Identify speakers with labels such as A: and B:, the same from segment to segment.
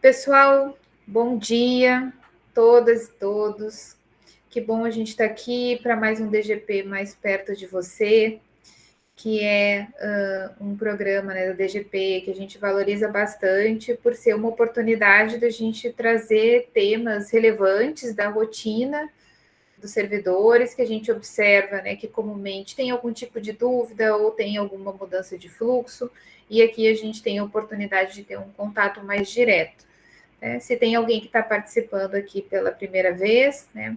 A: Pessoal, bom dia, todas e todos. Que bom a gente estar aqui para mais um DGP mais perto de você, que é um programa, né, do DGP que a gente valoriza bastante por ser uma oportunidade da gente trazer temas relevantes da rotina dos servidores que a gente observa, né, que comumente tem algum tipo de dúvida ou tem alguma mudança de fluxo, e aqui a gente tem a oportunidade de ter um contato mais direto. Se tem alguém que está participando aqui pela primeira vez, né,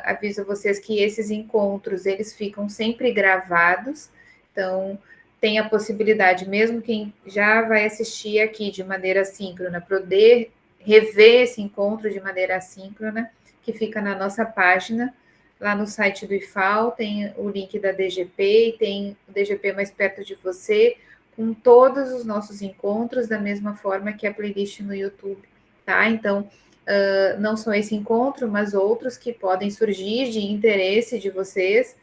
A: aviso vocês que esses encontros, eles ficam sempre gravados, então tem a possibilidade, mesmo quem já vai assistir aqui de maneira assíncrona, poder rever esse encontro de maneira assíncrona, que fica na nossa página, lá no site do IFAL, tem o link da DGP, e tem o DGP mais perto de você, com todos os nossos encontros, da mesma forma que a playlist no YouTube. Tá? Então, não só esse encontro, mas outros que podem surgir de interesse de vocês,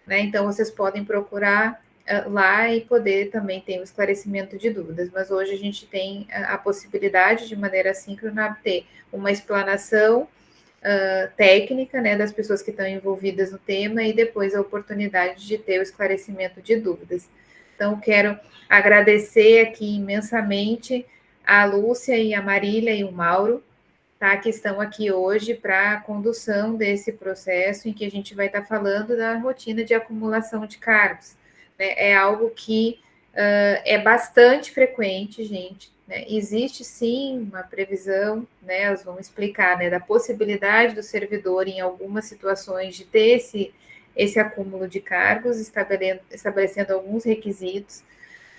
A: né? Então, vocês podem procurar lá e poder também ter um esclarecimento de dúvidas. Mas hoje a gente tem a possibilidade, de maneira assíncrona, ter uma explanação técnica, né, das pessoas que estão envolvidas no tema e depois a oportunidade de ter o esclarecimento de dúvidas. Então, quero agradecer aqui imensamente a Lúcia e a Marília e o Mauro, tá, que estão aqui hoje para a condução desse processo em que a gente vai estar falando da rotina de acumulação de cargos. Né? É algo que é bastante frequente, gente. Né? Existe sim uma previsão, né? Elas vão explicar, né, da possibilidade do servidor, em algumas situações, de ter esse acúmulo de cargos, estabelecendo alguns requisitos.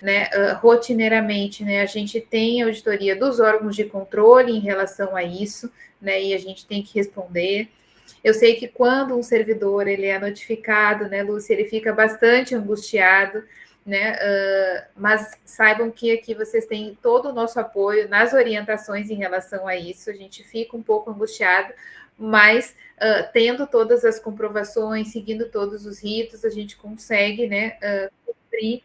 A: Né, rotineiramente, né, a gente tem auditoria dos órgãos de controle em relação a isso, né, e a gente tem que responder. Eu sei que quando um servidor ele é notificado, né, Lúcia, ele fica bastante angustiado, né, mas saibam que aqui vocês têm todo o nosso apoio nas orientações em relação a isso. A gente fica um pouco angustiado, mas tendo todas as comprovações, seguindo todos os ritos, a gente consegue, né, cumprir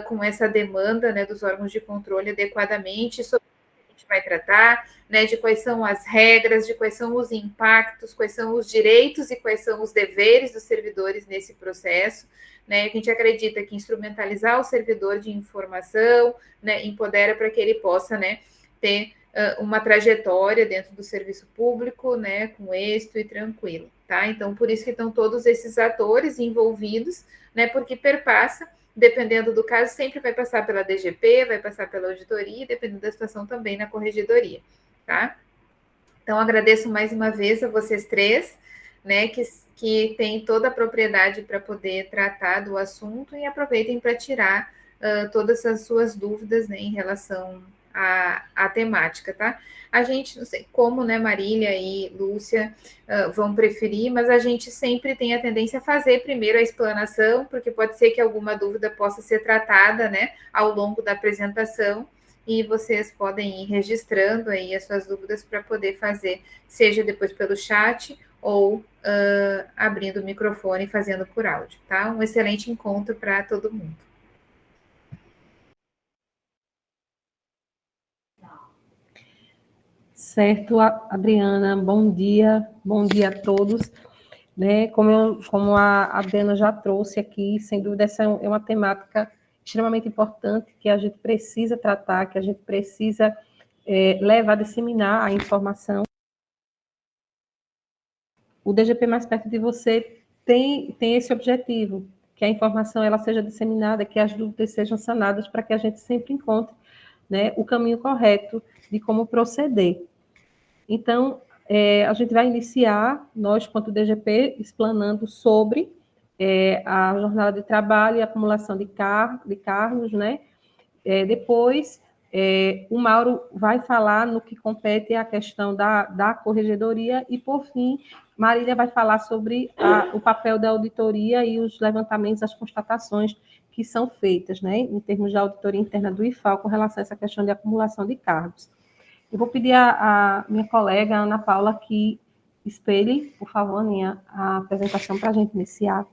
A: com essa demanda, né, dos órgãos de controle adequadamente, sobre o que a gente vai tratar, né, de quais são as regras, de quais são os impactos, quais são os direitos e quais são os deveres dos servidores nesse processo. Né, a gente acredita que instrumentalizar o servidor de informação, né, empodera para que ele possa, né, ter uma trajetória dentro do serviço público, né, com êxito e tranquilo, tá? Então, por isso que estão todos esses atores envolvidos, né, porque perpassa, dependendo do caso, sempre vai passar pela DGP, vai passar pela auditoria, dependendo da situação também na corregedoria, tá? Então, agradeço mais uma vez a vocês três, né, que têm toda a propriedade para poder tratar do assunto e aproveitem para tirar todas as suas dúvidas, né, em relação à temática, tá? A gente, não sei como, né, Marília e Lúcia vão preferir, mas a gente sempre tem a tendência a fazer primeiro a explanação, porque pode ser que alguma dúvida possa ser tratada, né, ao longo da apresentação, e vocês podem ir registrando aí as suas dúvidas para poder fazer, seja depois pelo chat ou abrindo o microfone e fazendo por áudio, tá? Um excelente encontro para todo mundo.
B: Certo, Adriana, bom dia a todos. Né? Como a Adriana já trouxe aqui, sem dúvida, essa é uma temática extremamente importante que a gente precisa tratar, que a gente precisa levar, disseminar a informação. O DGP mais perto de você tem esse objetivo, que a informação ela seja disseminada, que as dúvidas sejam sanadas, para que a gente sempre encontre, né, o caminho correto de como proceder. Então, a gente vai iniciar, nós, quanto DGP, explanando sobre a jornada de trabalho e acumulação de cargos, né? Depois, o Mauro vai falar no que compete a questão da corregedoria e, por fim, Marília vai falar sobre o papel da auditoria e os levantamentos, as constatações que são feitas, né, em termos de auditoria interna do IFAL com relação a essa questão de acumulação de cargos. Eu vou pedir a minha colega, Ana Paula, que espelhe, por favor, a apresentação para a gente iniciar.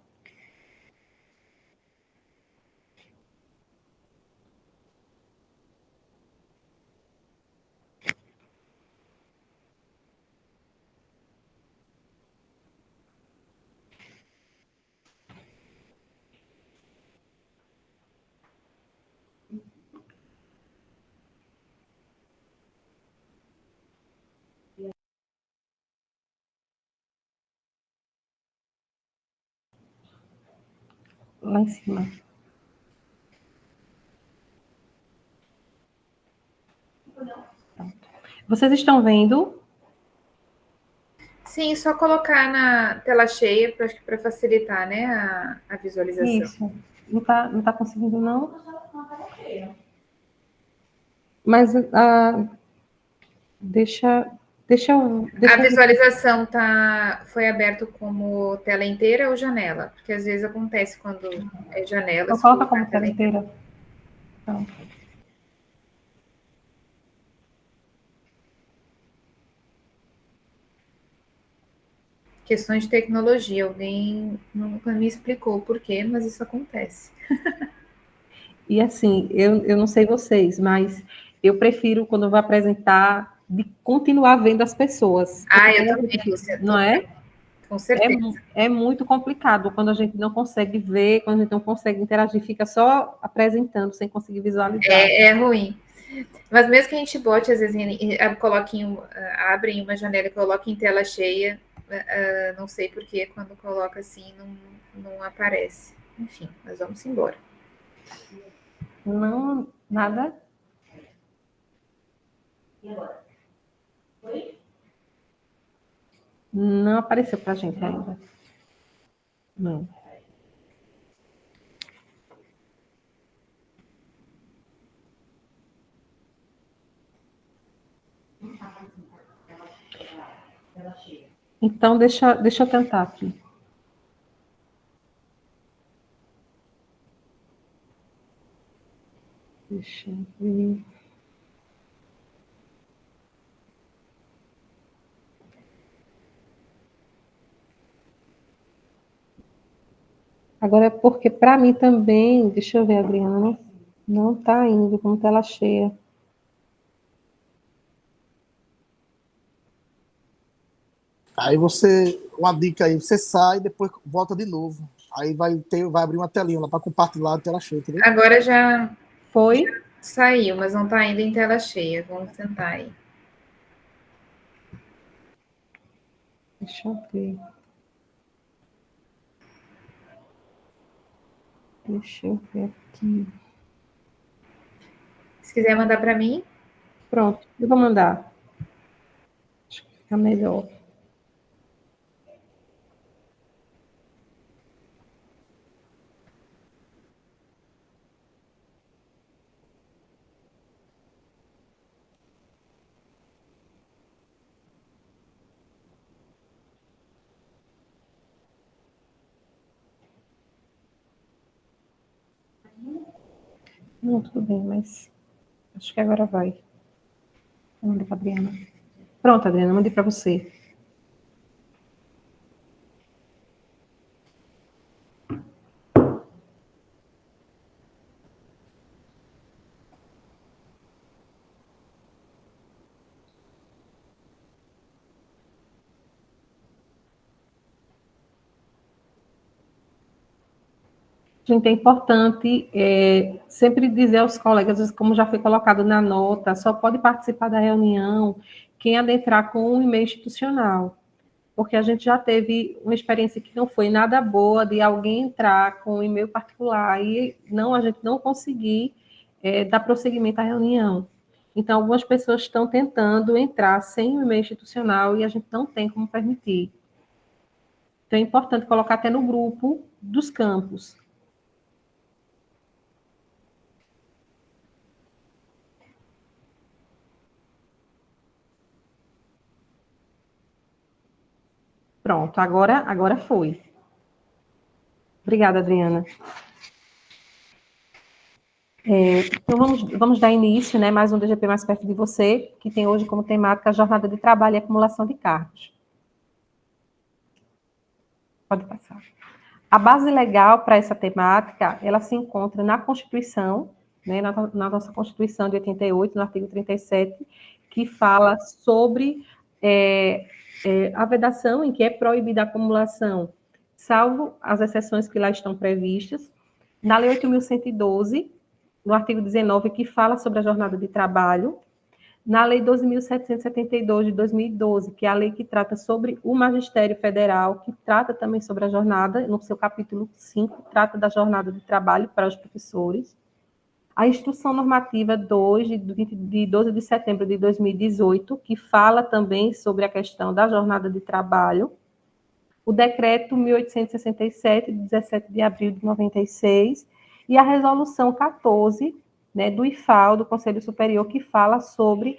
B: lá em cima. Pronto. Vocês estão vendo?
A: Sim, só colocar na tela cheia, acho que para facilitar, né, a visualização.
B: Isso. Não tá conseguindo, não? Mas deixa
A: A visualização foi aberto como tela inteira ou janela? Porque às vezes acontece quando é janela.
B: Então, coloca como tela inteira. Então.
A: Questões de tecnologia. Alguém nunca me explicou o porquê, mas isso acontece.
B: E assim, eu não sei vocês, mas eu prefiro, quando eu vou apresentar, de continuar vendo as pessoas.
A: Eu também, Luciana.
B: Não é?
A: Com certeza.
B: É muito complicado quando a gente não consegue ver, quando a gente não consegue interagir, fica só apresentando, sem conseguir visualizar.
A: É ruim. Mas mesmo que a gente bote, às vezes, abre em uma janela e coloque em tela cheia, não sei porquê, quando coloca assim, não aparece. Enfim, mas vamos embora.
B: Não, nada. E agora? Oi? Não apareceu para a gente ainda. Não. Então, deixa eu tentar aqui. Deixa eu ver. Agora, porque para mim também, deixa eu ver, Adriana, não está indo com tela cheia.
C: Aí uma dica aí, você sai e depois volta de novo. Aí vai abrir uma telinha lá para compartilhar a tela cheia, entendeu?
A: Agora já
B: Foi?
A: saiu, mas não está ainda em tela cheia. Vamos tentar aí.
B: Deixa eu ver. Deixa eu ver aqui.
A: Se quiser mandar para mim.
B: Pronto, eu vou mandar. Acho que fica melhor. Não, tudo bem, mas acho que agora vai. Eu mandei para a Adriana. Pronto, Adriana, mandei para você. Gente, é importante sempre dizer aos colegas, como já foi colocado na nota, só pode participar da reunião quem adentrar com um e-mail institucional, porque a gente já teve uma experiência que não foi nada boa de alguém entrar com um e-mail particular e a gente não conseguir dar prosseguimento à reunião. Então, algumas pessoas estão tentando entrar sem o e-mail institucional e a gente não tem como permitir. Então, é importante colocar até no grupo dos campos. Pronto, agora foi. Obrigada, Adriana. Então, vamos dar início, né, mais um DGP mais perto de você, que tem hoje como temática a jornada de trabalho e acumulação de cargos. Pode passar. A base legal para essa temática, ela se encontra na Constituição, né, na nossa Constituição de 88, no artigo 37, que fala sobre a vedação em que é proibida a acumulação, salvo as exceções que lá estão previstas. Na Lei 8.112, no artigo 19, que fala sobre a jornada de trabalho. Na Lei 12.772 de 2012, que é a lei que trata sobre o magistério federal, que trata também sobre a jornada, no seu capítulo 5, trata da jornada de trabalho para os professores. A Instrução Normativa 2, de 12 de setembro de 2018, que fala também sobre a questão da jornada de trabalho. O Decreto 1867, de 17 de abril de 96, e a Resolução 14, né, do IFAL, do Conselho Superior, que fala sobre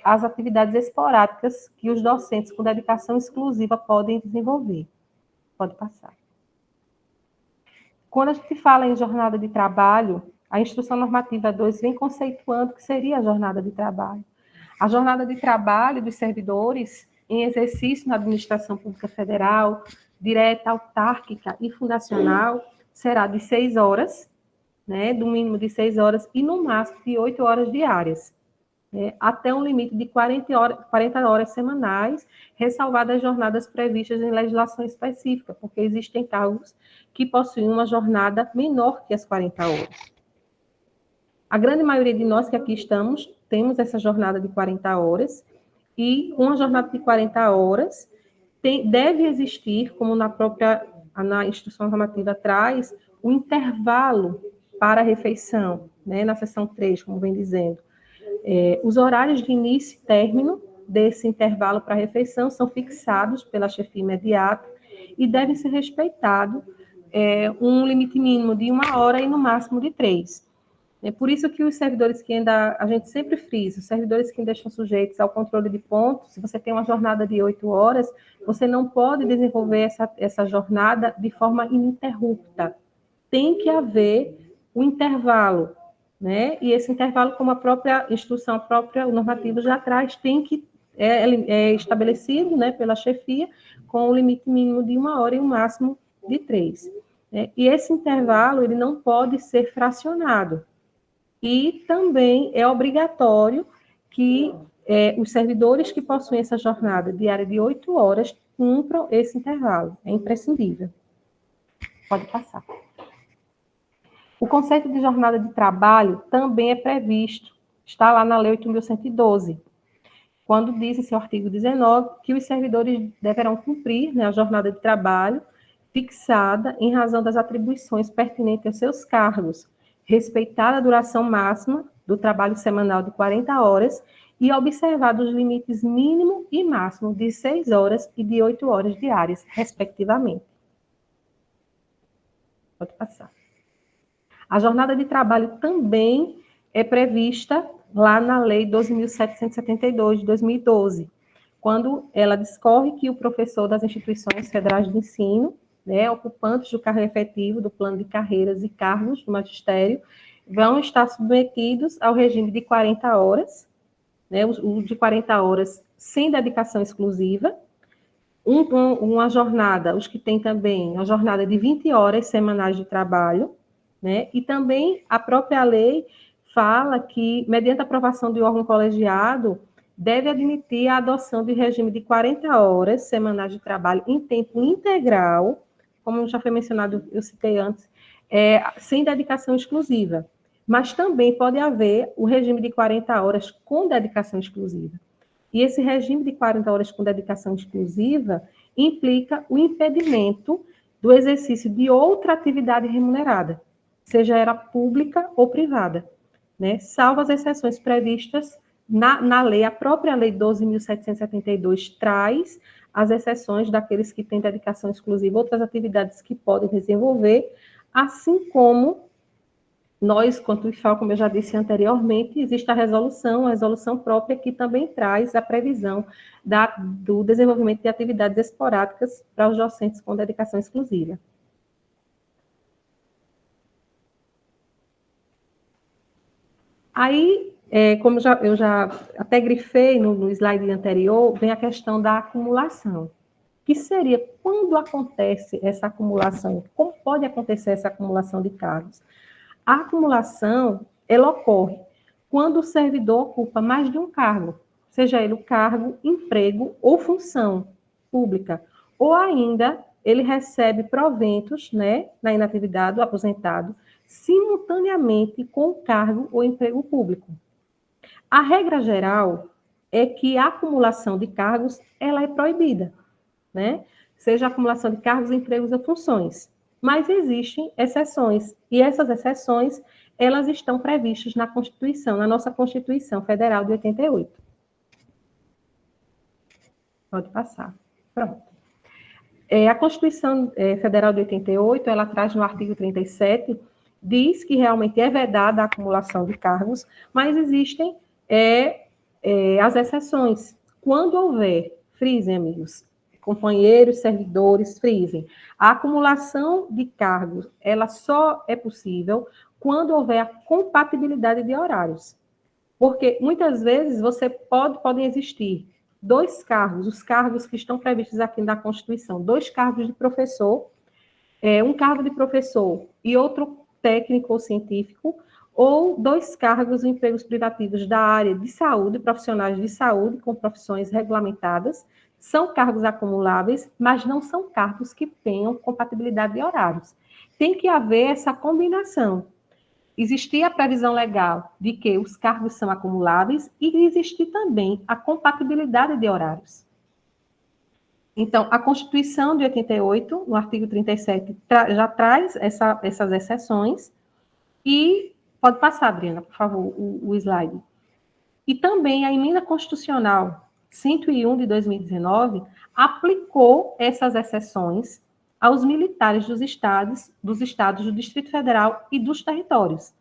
B: as atividades esporádicas que os docentes com dedicação exclusiva podem desenvolver. Pode passar. Quando a gente fala em jornada de trabalho, a Instrução Normativa 2 vem conceituando o que seria a jornada de trabalho. A jornada de trabalho dos servidores em exercício na administração pública federal, direta, autárquica e fundacional, será de 6 horas, né, do mínimo de 6 horas e no máximo de 8 horas diárias, né, até um limite de 40 horas semanais, ressalvadas as jornadas previstas em legislação específica, porque existem cargos que possuem uma jornada menor que as 40 horas. A grande maioria de nós que aqui estamos, temos essa jornada de 40 horas, e uma jornada de 40 horas deve existir, como na Instrução Normativa traz, o intervalo para a refeição, né, na seção 3, como vem dizendo. Os horários de início e término desse intervalo para a refeição são fixados pela chefia imediata e devem ser respeitado um limite mínimo de 1 hora e no máximo de 3. É por isso que os servidores que ainda, a gente sempre frisa, os servidores que ainda estão sujeitos ao controle de pontos, se você tem uma jornada de 8 horas, você não pode desenvolver essa jornada de forma ininterrupta. Tem que haver um intervalo, né? E esse intervalo, como a própria instrução, a própria normativa já traz, tem que estabelecido, né, pela chefia, com o limite mínimo de 1 hora e um máximo de 3. Né? E esse intervalo, ele não pode ser fracionado. E também é obrigatório que os servidores que possuem essa jornada diária de 8 horas cumpram esse intervalo. É imprescindível. Pode passar. O conceito de jornada de trabalho também é previsto, está lá na Lei 8.112, quando diz em seu artigo 19 que os servidores deverão cumprir, né, a jornada de trabalho fixada em razão das atribuições pertinentes aos seus cargos, respeitada a duração máxima do trabalho semanal de 40 horas e observados os limites mínimo e máximo de 6 horas e de 8 horas diárias, respectivamente. Pode passar. A jornada de trabalho também é prevista lá na Lei 12.772, de 2012, quando ela discorre que o professor das instituições federais de ensino, né, ocupantes do cargo efetivo do plano de carreiras e cargos do magistério, vão estar submetidos ao regime de 40 horas, né, o de 40 horas sem dedicação exclusiva, uma jornada, os que têm também uma jornada de 20 horas semanais de trabalho, né, e também a própria lei fala que, mediante a aprovação de órgão colegiado, deve admitir a adoção de regime de 40 horas semanais de trabalho em tempo integral, como já foi mencionado, eu citei antes, sem dedicação exclusiva. Mas também pode haver o regime de 40 horas com dedicação exclusiva. E esse regime de 40 horas com dedicação exclusiva implica o impedimento do exercício de outra atividade remunerada, seja ela pública ou privada, né? Salvo as exceções previstas na lei. A própria Lei 12.772 traz as exceções daqueles que têm dedicação exclusiva, outras atividades que podem desenvolver, assim como nós, quanto IFAL, como eu já disse anteriormente, existe a resolução própria que também traz a previsão do desenvolvimento de atividades esporádicas para os docentes com dedicação exclusiva. Aí, como eu já até grifei no slide anterior, vem a questão da acumulação. Que seria quando acontece essa acumulação? Como pode acontecer essa acumulação de cargos? A acumulação, ela ocorre quando o servidor ocupa mais de um cargo, seja ele o cargo, emprego ou função pública, ou ainda ele recebe proventos, né, na inatividade do aposentado, simultaneamente com o cargo ou emprego público. A regra geral é que a acumulação de cargos, ela é proibida, né? Seja a acumulação de cargos, empregos ou funções. Mas existem exceções, e essas exceções, elas estão previstas na Constituição, na nossa Constituição Federal de 88. Pode passar. Pronto. A Constituição Federal de 88, ela traz no artigo 37, diz que realmente é vedada a acumulação de cargos, mas existem as exceções. Quando houver, frisem, amigos, companheiros, servidores, frisem, a acumulação de cargos, ela só é possível quando houver a compatibilidade de horários. Porque muitas vezes podem existir 2 cargos, os cargos que estão previstos aqui na Constituição, 2 cargos de professor, um cargo de professor e outro técnico ou científico, ou 2 cargos em empregos privativos da área de saúde, profissionais de saúde com profissões regulamentadas, são cargos acumuláveis, mas não são cargos que tenham compatibilidade de horários. Tem que haver essa combinação. Existia a previsão legal de que os cargos são acumuláveis e existir também a compatibilidade de horários. Então, a Constituição de 88, no artigo 37, já traz essas exceções e pode passar, Adriana, por favor, o slide. E também a Emenda Constitucional 101 de 2019 aplicou essas exceções aos militares dos estados do Distrito Federal e dos territórios,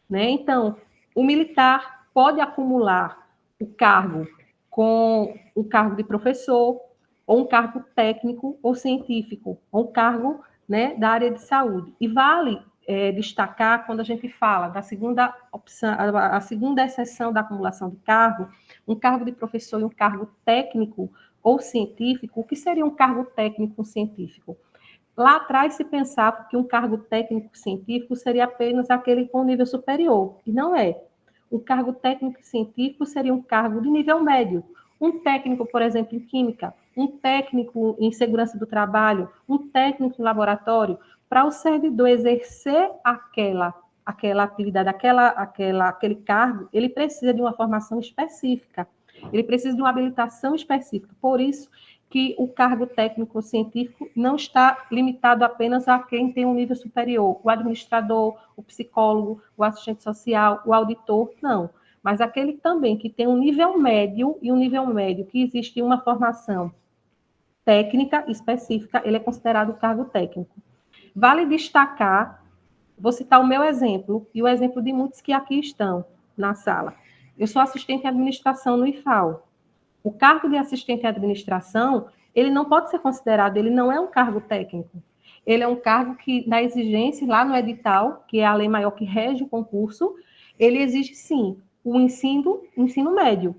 B: né? Então, o militar pode acumular o cargo com o cargo de professor, ou um cargo técnico ou científico, ou um cargo, né, da área de saúde. E vale destacar, quando a gente fala da segunda opção, a segunda exceção da acumulação de cargo, um cargo de professor e um cargo técnico ou científico. O que seria um cargo técnico científico? Lá atrás se pensava que um cargo técnico-científico seria apenas aquele com nível superior, e não é. Um cargo técnico-científico seria um cargo de nível médio. Um técnico, por exemplo, em química, um técnico em segurança do trabalho, um técnico em laboratório, para o servidor exercer aquela atividade, aquele cargo, ele precisa de uma formação específica, ele precisa de uma habilitação específica. Por isso que o cargo técnico-científico não está limitado apenas a quem tem um nível superior, o administrador, o psicólogo, o assistente social, o auditor, não. Mas aquele também que tem um nível médio, e um nível médio que existe uma formação técnica específica, ele é considerado cargo técnico. Vale destacar, vou citar o meu exemplo, e o exemplo de muitos que aqui estão na sala. Eu sou assistente de administração no IFAL. O cargo de assistente de administração, ele não pode ser considerado, ele não é um cargo técnico. Ele é um cargo que, na exigência, lá no edital, que é a lei maior que rege o concurso, ele exige, sim, o ensino médio.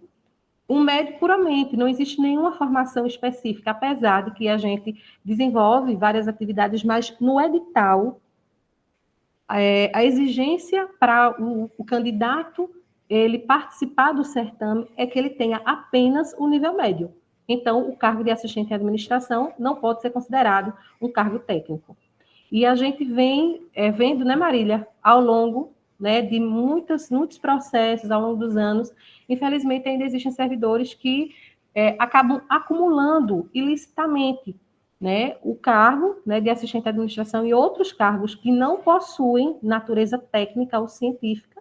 B: Um médio puramente, não existe nenhuma formação específica, apesar de que a gente desenvolve várias atividades, mas no edital, a exigência para o candidato ele participar do certame é que ele tenha apenas o nível médio. Então, o cargo de assistente de administração não pode ser considerado um cargo técnico. E a gente vem vendo, né, Marília, ao longo, né, de muitos processos, ao longo dos anos, infelizmente ainda existem servidores que acabam acumulando ilicitamente, né, o cargo, né, de assistente de administração e outros cargos que não possuem natureza técnica ou científica,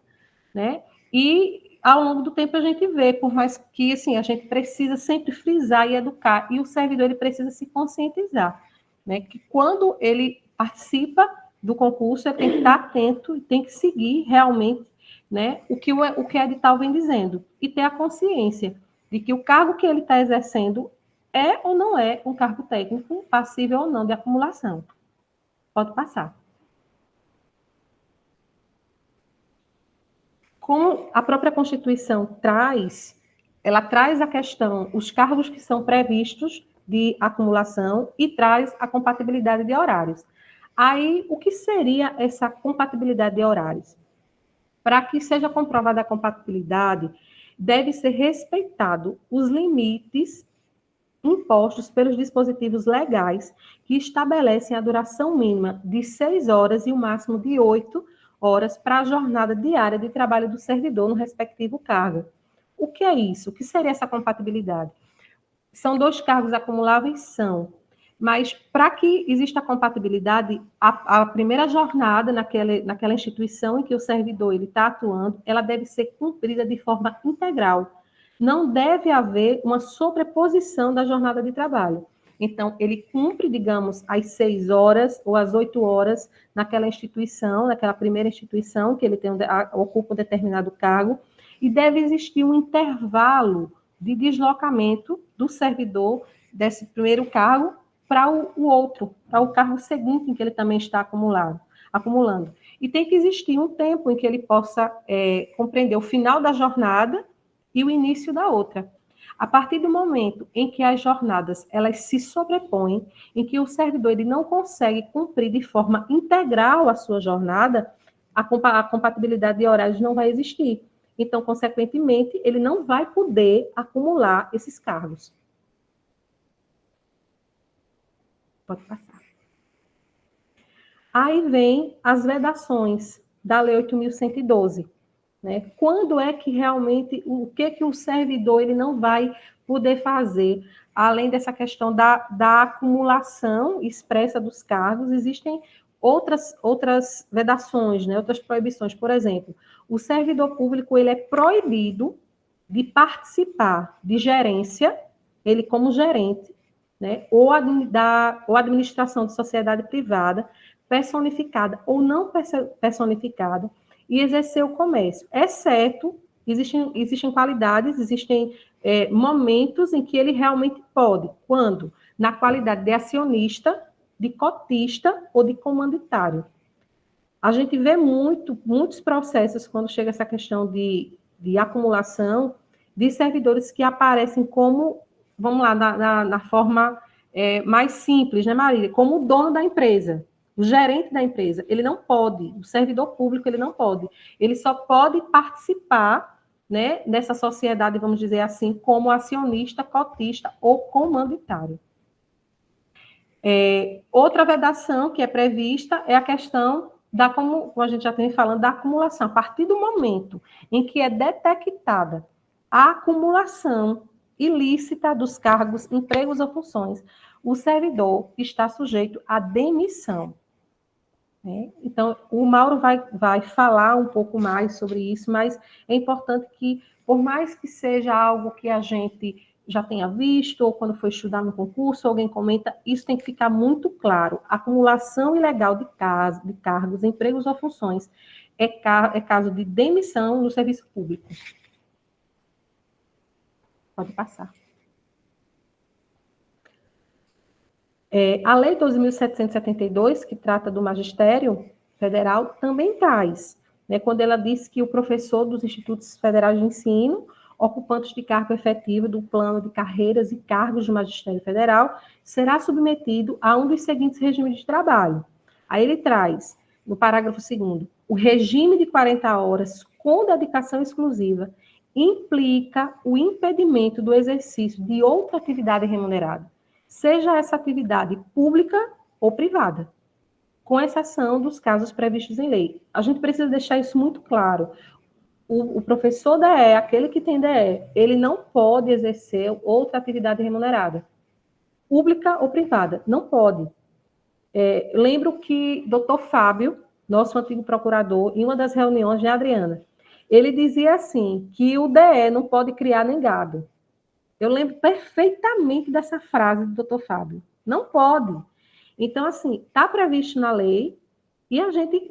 B: né? E ao longo do tempo a gente vê, por mais que assim, a gente precisa sempre frisar e educar, e o servidor ele precisa se conscientizar, né, que quando ele participa do concurso, ele tem que estar atento e tem que seguir realmente, né, o que o edital vem dizendo, e ter a consciência de que o cargo que ele está exercendo é ou não é um cargo técnico, passível ou não de acumulação. Pode passar. Como a própria Constituição traz, ela traz a questão, os cargos que são previstos de acumulação e traz a compatibilidade de horários. Aí, o que seria essa compatibilidade de horários? Para que seja comprovada a compatibilidade, deve ser respeitado os limites impostos pelos dispositivos legais que estabelecem a duração mínima de 6 horas e o máximo de 8 horas para a jornada diária de trabalho do servidor no respectivo cargo. O que é isso? O que seria essa compatibilidade? São 2 cargos acumuláveis? São. Mas, para que exista compatibilidade, a primeira jornada naquela instituição em que o servidor está atuando, ela deve ser cumprida de forma integral. Não deve haver uma sobreposição da jornada de trabalho. Então, ele cumpre, digamos, as 6 horas ou as 8 horas naquela instituição, naquela primeira instituição, que ele ocupa um determinado cargo, e deve existir um intervalo de deslocamento do servidor desse primeiro cargo para o outro, para o cargo seguinte em que ele também está acumulando. E tem que existir um tempo em que ele possa compreender o final da jornada e o início da outra. A partir do momento em que as jornadas elas se sobrepõem, em que o servidor ele não consegue cumprir de forma integral a sua jornada, a compatibilidade de horários não vai existir. Então, consequentemente, ele não vai poder acumular esses cargos. Pode passar. Aí vem as vedações da Lei 8.112. Né? Quando é que realmente, o que o servidor ele não vai poder fazer? Além dessa questão da acumulação expressa dos cargos, existem outras vedações, né? Outras proibições. Por exemplo, o servidor público ele é proibido de participar de gerência, ele como gerente, né? Ou administração de sociedade privada, personificada ou não personificada, e exercer o comércio, exceto, existem qualidades, existem momentos em que ele realmente pode. Quando? Na qualidade de acionista, de cotista ou de comanditário. A gente vê muitos processos quando chega essa questão de acumulação de servidores que aparecem como, vamos lá, na forma mais simples, né, Marília? Como o dono da empresa. O gerente da empresa, ele não pode, o servidor público, ele não pode. Ele só pode participar, né, dessa sociedade, vamos dizer assim, como acionista, cotista ou comanditário. Outra vedação que é prevista é a questão como a gente já tem falando, da acumulação. A partir do momento em que é detectada a acumulação ilícita dos cargos, empregos ou funções, o servidor está sujeito à demissão. Então, o Mauro vai falar um pouco mais sobre isso, mas é importante que, por mais que seja algo que a gente já tenha visto, ou quando for estudar no concurso, alguém comenta, isso tem que ficar muito claro. Acumulação ilegal de cargos, empregos ou funções é caso de demissão no serviço público. Pode passar. A Lei 12.772, que trata do magistério federal, também traz, né, quando ela diz que o professor dos institutos federais de ensino, ocupantes de cargo efetivo do plano de carreiras e cargos do magistério federal, será submetido a um dos seguintes regimes de trabalho. Aí ele traz, no parágrafo 2º, o regime de 40 horas com dedicação exclusiva implica o impedimento do exercício de outra atividade remunerada, seja essa atividade pública ou privada, com exceção dos casos previstos em lei. A gente precisa deixar isso muito claro. O professor DE, aquele que tem DE, ele não pode exercer outra atividade remunerada, pública ou privada, não pode. Lembro que Dr. Fábio, nosso antigo procurador, em uma das reuniões de Adriana, ele dizia assim, que o DE não pode criar nem gado. Eu lembro perfeitamente dessa frase do Dr. Fábio. Não pode. Então, assim, está previsto na lei e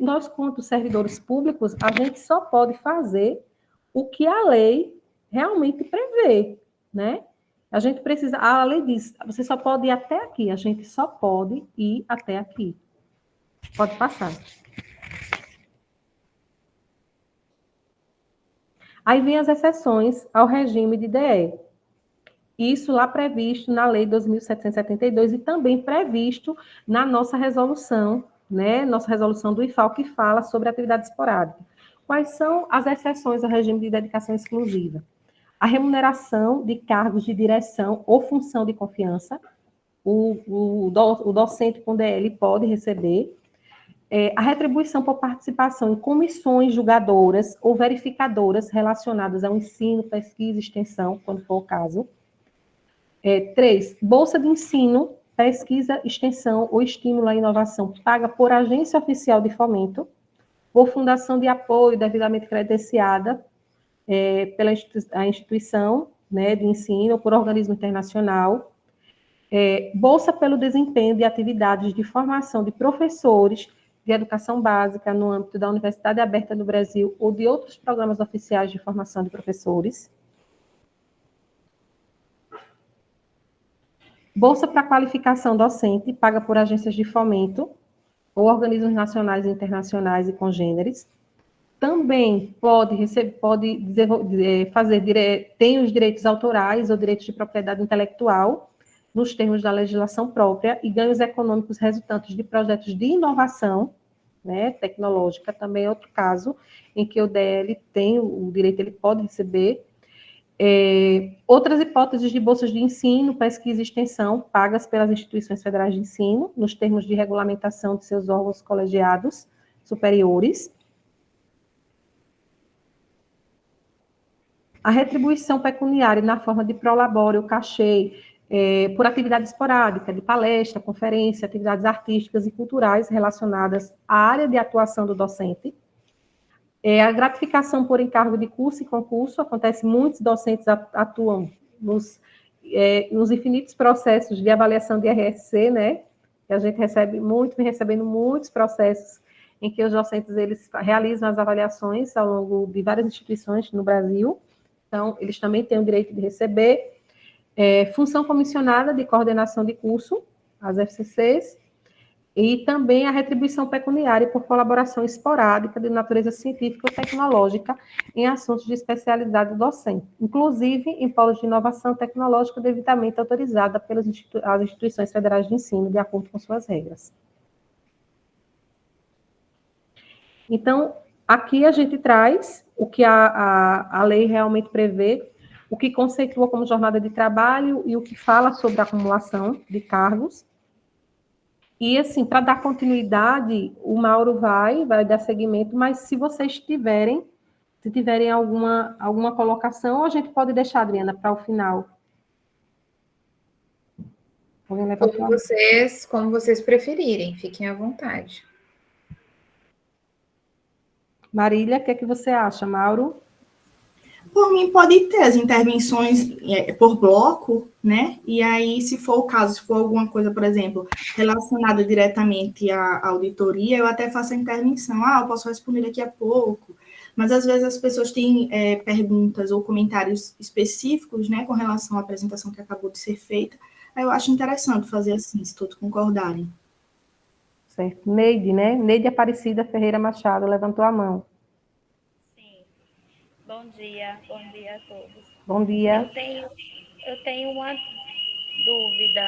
B: nós, quanto servidores públicos, a gente só pode fazer o que a lei realmente prevê, né? A lei diz, você só pode ir até aqui, a gente só pode ir até aqui. Pode passar. Aí vem as exceções ao regime de DE. Isso lá previsto na Lei 2.772 e também previsto na nossa resolução, né? Nossa resolução do IFAL, que fala sobre atividade esporádica. Quais são as exceções ao regime de dedicação exclusiva? A remuneração de cargos de direção ou função de confiança, o docente com DL pode receber. A retribuição por participação em comissões julgadoras ou verificadoras relacionadas ao ensino, pesquisa e extensão, quando for o caso. 3, bolsa de ensino, pesquisa, extensão ou estímulo à inovação paga por agência oficial de fomento, por fundação de apoio devidamente credenciada pela instituição, né, de ensino ou por organismo internacional. Bolsa pelo desempenho de atividades de formação de professores de educação básica no âmbito da Universidade Aberta do Brasil ou de outros programas oficiais de formação de professores. Bolsa para qualificação docente, paga por agências de fomento ou organismos nacionais e internacionais e congêneres. Também tem os direitos autorais ou direitos de propriedade intelectual, nos termos da legislação própria, e ganhos econômicos resultantes de projetos de inovação, né, tecnológica, também é outro caso, em que o DL tem o direito, ele pode receber. Outras hipóteses de bolsas de ensino, pesquisa e extensão, pagas pelas instituições federais de ensino, nos termos de regulamentação de seus órgãos colegiados superiores. A retribuição pecuniária na forma de prolabore, cachê, por atividade esporádica, de palestra, conferência, atividades artísticas e culturais relacionadas à área de atuação do docente. A gratificação por encargo de curso e concurso, acontece, muitos docentes atuam nos infinitos processos de avaliação de RSC, né? Que a gente vem recebendo muitos processos em que os docentes eles realizam as avaliações ao longo de várias instituições no Brasil. Então, eles também têm o direito de receber. Função comissionada de coordenação de curso, as FCCs, e também a retribuição pecuniária por colaboração esporádica de natureza científica ou tecnológica em assuntos de especialidade do docente, inclusive em polos de inovação tecnológica devidamente autorizada pelas instituições federais de ensino, de acordo com suas regras. Então, aqui a gente traz o que a lei realmente prevê, o que conceitua como jornada de trabalho e o que fala sobre a acumulação de cargos. E, assim, para dar continuidade, o Mauro vai dar seguimento, mas se vocês tiverem alguma colocação, a gente pode deixar, Adriana, para o final.
A: Como vocês preferirem, fiquem à vontade.
B: Marília, o que é que você acha, Mauro?
D: Por mim, pode ter as intervenções por bloco, né? E aí, se for o caso, se for alguma coisa, por exemplo, relacionada diretamente à auditoria, eu até faço a intervenção. Eu posso responder daqui a pouco. Mas, às vezes, as pessoas têm perguntas ou comentários específicos, né, com relação à apresentação que acabou de ser feita. Aí eu acho interessante fazer assim, se todos concordarem.
B: Certo. Neide, né? Neide Aparecida Ferreira Machado levantou a mão.
E: Bom dia a todos.
B: Bom dia.
E: Eu tenho uma dúvida.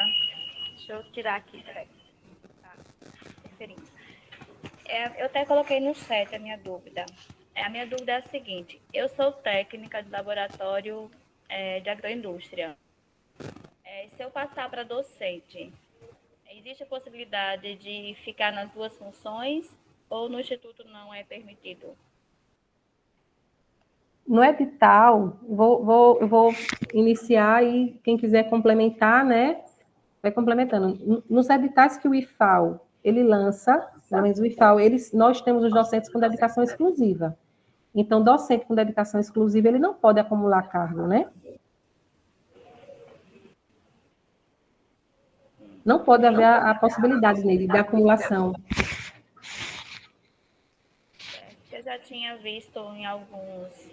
E: Deixa eu tirar aqui, peraí. Tá. Eu até coloquei no chat a minha dúvida. A minha dúvida é a seguinte: eu sou técnica de laboratório de agroindústria. Se eu passar para docente, existe a possibilidade de ficar nas duas funções ou no Instituto não é permitido?
B: No edital, eu vou iniciar e quem quiser complementar, né, vai complementando. Nos editais que o IFAL, ele lança, pelo menos o IFAL, nós temos os docentes com dedicação exclusiva. Então, docente com dedicação exclusiva, ele não pode acumular cargo, né? Não pode haver a possibilidade nele de acumulação.
E: Eu já tinha visto em alguns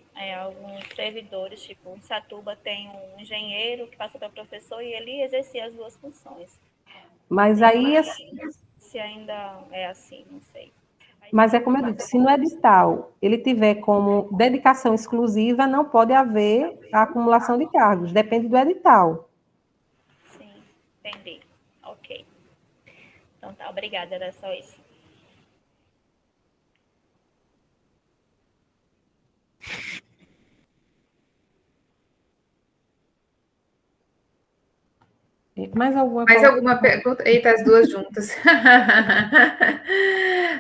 E: servidores, tipo, em Satuba tem um engenheiro que passa para professor e ele exercia as duas funções.
B: Mas aí...
E: Se ainda é assim, não sei.
B: Mas é como eu disse, se no edital ele tiver como dedicação exclusiva, não pode haver a acumulação de cargos, depende do edital.
E: Sim, entendi. Ok. Então tá, obrigada, era só isso.
B: Mais alguma
A: pergunta? Eita, as duas juntas.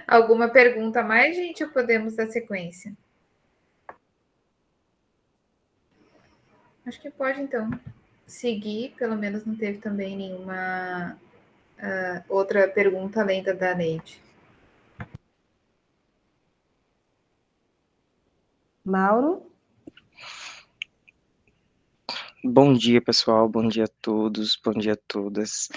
A: Alguma pergunta a mais, gente, ou podemos dar sequência? Acho que pode, então, seguir. Pelo menos não teve também nenhuma outra pergunta além da Neide.
B: Mauro?
F: Bom dia, pessoal. Bom dia a todos. Bom dia a todas.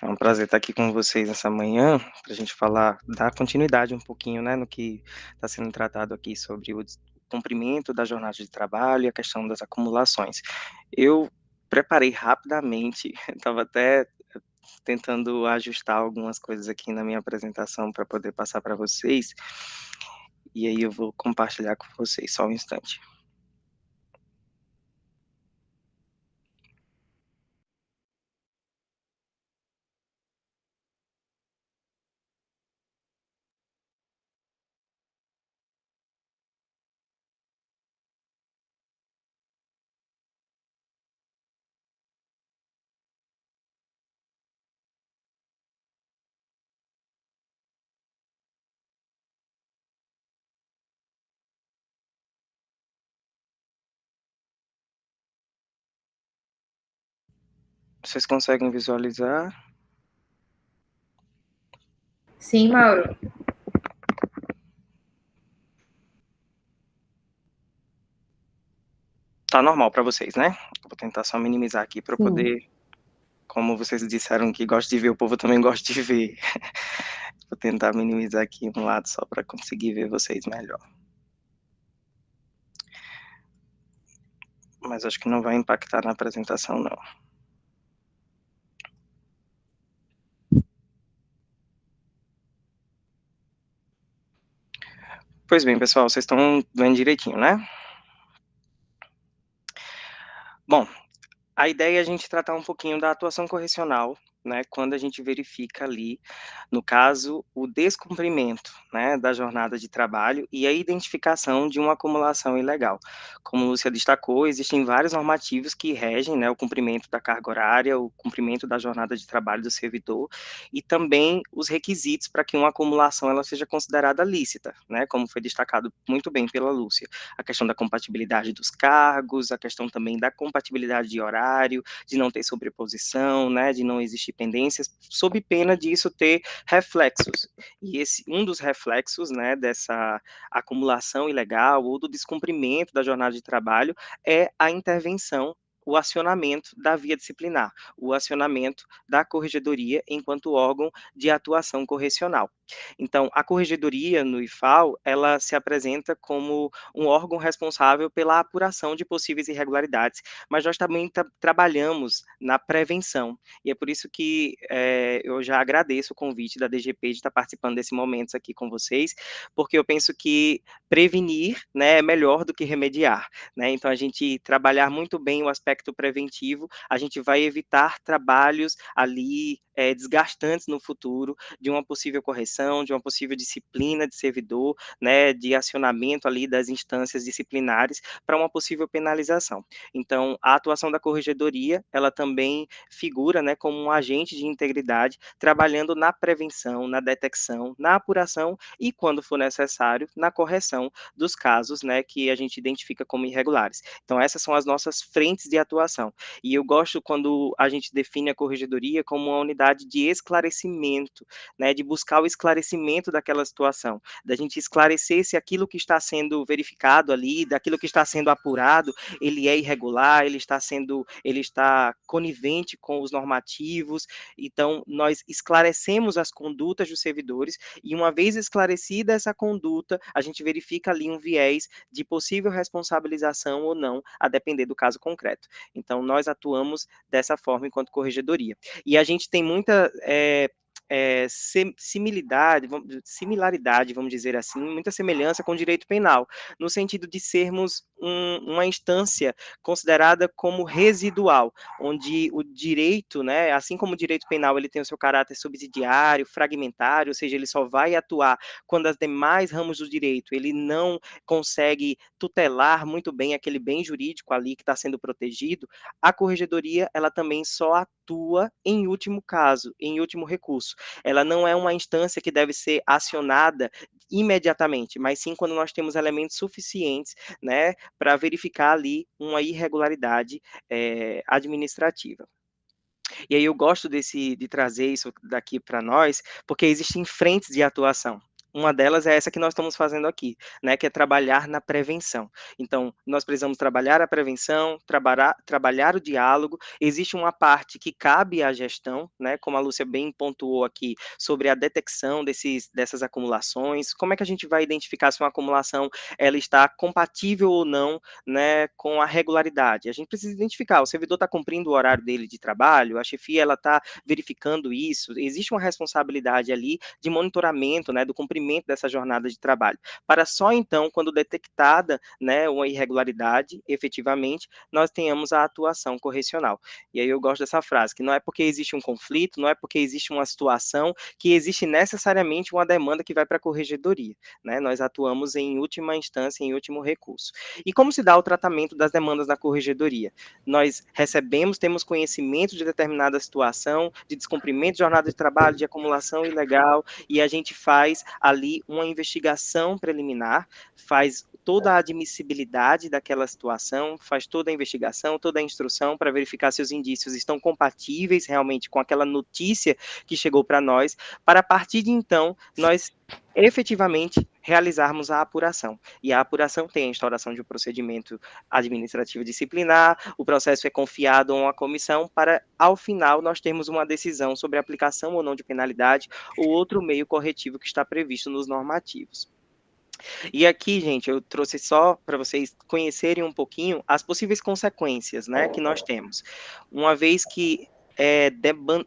F: É um prazer estar aqui com vocês essa manhã para a gente falar, dar continuidade um pouquinho, né, no que está sendo tratado aqui sobre o cumprimento da jornada de trabalho e a questão das acumulações. Eu preparei rapidamente, estava até tentando ajustar algumas coisas aqui na minha apresentação para poder passar para vocês, e aí eu vou compartilhar com vocês, só um instante. Vocês conseguem visualizar?
A: Sim, Mauro.
F: Tá normal para vocês, né? Vou tentar só minimizar aqui para poder, como vocês disseram que gosta de ver, o povo também gosta de ver. Vou tentar minimizar aqui um lado só para conseguir ver vocês melhor. Mas acho que não vai impactar na apresentação, não. Pois bem, pessoal, vocês estão vendo direitinho, né? Bom, a ideia é a gente tratar um pouquinho da atuação correcional, né, quando a gente verifica ali, no caso, o descumprimento, né, da jornada de trabalho e a identificação de uma acumulação ilegal. Como Lúcia destacou, existem vários normativos que regem, né, o cumprimento da carga horária, o cumprimento da jornada de trabalho do servidor e também os requisitos para que uma acumulação ela seja considerada lícita, né, como foi destacado muito bem pela Lúcia. A questão da compatibilidade dos cargos, a questão também da compatibilidade de horário, de não ter sobreposição, né, de não existir pendências, sob pena disso ter reflexos. E um dos reflexos, né, dessa acumulação ilegal ou do descumprimento da jornada de trabalho é a intervenção, o acionamento da via disciplinar, o acionamento da corregedoria enquanto órgão de atuação correcional. Então, a corregedoria no IFAL, ela se apresenta como um órgão responsável pela apuração de possíveis irregularidades, mas nós também trabalhamos na prevenção, e é por isso que eu já agradeço o convite da DGP de estar participando desse momento aqui com vocês, porque eu penso que prevenir, né, é melhor do que remediar, né? Então, a gente trabalhar muito bem o aspecto preventivo, a gente vai evitar trabalhos ali desgastantes no futuro, de uma possível correção, de uma possível disciplina de servidor, né, de acionamento ali das instâncias disciplinares para uma possível penalização. Então, a atuação da corregedoria, ela também figura, né, como um agente de integridade, trabalhando na prevenção, na detecção, na apuração e, quando for necessário, na correção dos casos, né, que a gente identifica como irregulares. Então, essas são as nossas frentes de atuação. E eu gosto quando a gente define a corregedoria como uma unidade de esclarecimento, né, de buscar o esclarecimento daquela situação, da gente esclarecer se aquilo que está sendo verificado ali, daquilo que está sendo apurado, ele é irregular, ele está conivente com os normativos. Então, nós esclarecemos as condutas dos servidores e, uma vez esclarecida essa conduta, a gente verifica ali um viés de possível responsabilização ou não, a depender do caso concreto. Então, nós atuamos dessa forma enquanto corregedoria. E a gente tem muita similaridade, vamos dizer assim, muita semelhança com o direito penal, no sentido de sermos uma instância considerada como residual, onde o direito, né, assim como o direito penal, ele tem o seu caráter subsidiário, fragmentário, ou seja, ele só vai atuar quando as demais ramos do direito, ele não consegue tutelar muito bem aquele bem jurídico ali que está sendo protegido. A corregedoria, ela também só atua em último caso, em último recurso. Ela não é uma instância que deve ser acionada imediatamente, mas sim quando nós temos elementos suficientes, né, para verificar ali uma irregularidade administrativa. E aí eu gosto de trazer isso daqui para nós, porque existem frentes de atuação. Uma delas é essa que nós estamos fazendo aqui, né, que é trabalhar na prevenção. Então, nós precisamos trabalhar a prevenção, trabalhar o diálogo. Existe uma parte que cabe à gestão, né, como a Lúcia bem pontuou aqui, sobre a detecção dessas acumulações. Como é que a gente vai identificar se uma acumulação ela está compatível ou não, né, com a regularidade? A gente precisa identificar, o servidor está cumprindo o horário dele de trabalho, a chefia ela está verificando isso, existe uma responsabilidade ali de monitoramento, né, do cumprimento dessa jornada de trabalho, para só então, quando detectada, né, uma irregularidade, efetivamente, nós tenhamos a atuação correcional. E aí eu gosto dessa frase, que não é porque existe um conflito, não é porque existe uma situação, que existe necessariamente uma demanda que vai para a corregedoria, né, nós atuamos em última instância, em último recurso. E como se dá o tratamento das demandas na corregedoria? Nós recebemos, temos conhecimento de determinada situação, de descumprimento de jornada de trabalho, de acumulação ilegal, e a gente faz ali uma investigação preliminar, faz toda a admissibilidade daquela situação, faz toda a investigação, toda a instrução para verificar se os indícios estão compatíveis realmente com aquela notícia que chegou para nós, para a partir de então, nós efetivamente realizarmos a apuração. E a apuração tem a instauração de um procedimento administrativo disciplinar, o processo é confiado a uma comissão para, ao final, nós termos uma decisão sobre a aplicação ou não de penalidade ou outro meio corretivo que está previsto nos normativos. E aqui, gente, eu trouxe só para vocês conhecerem um pouquinho as possíveis consequências, né, que nós temos. Uma vez que é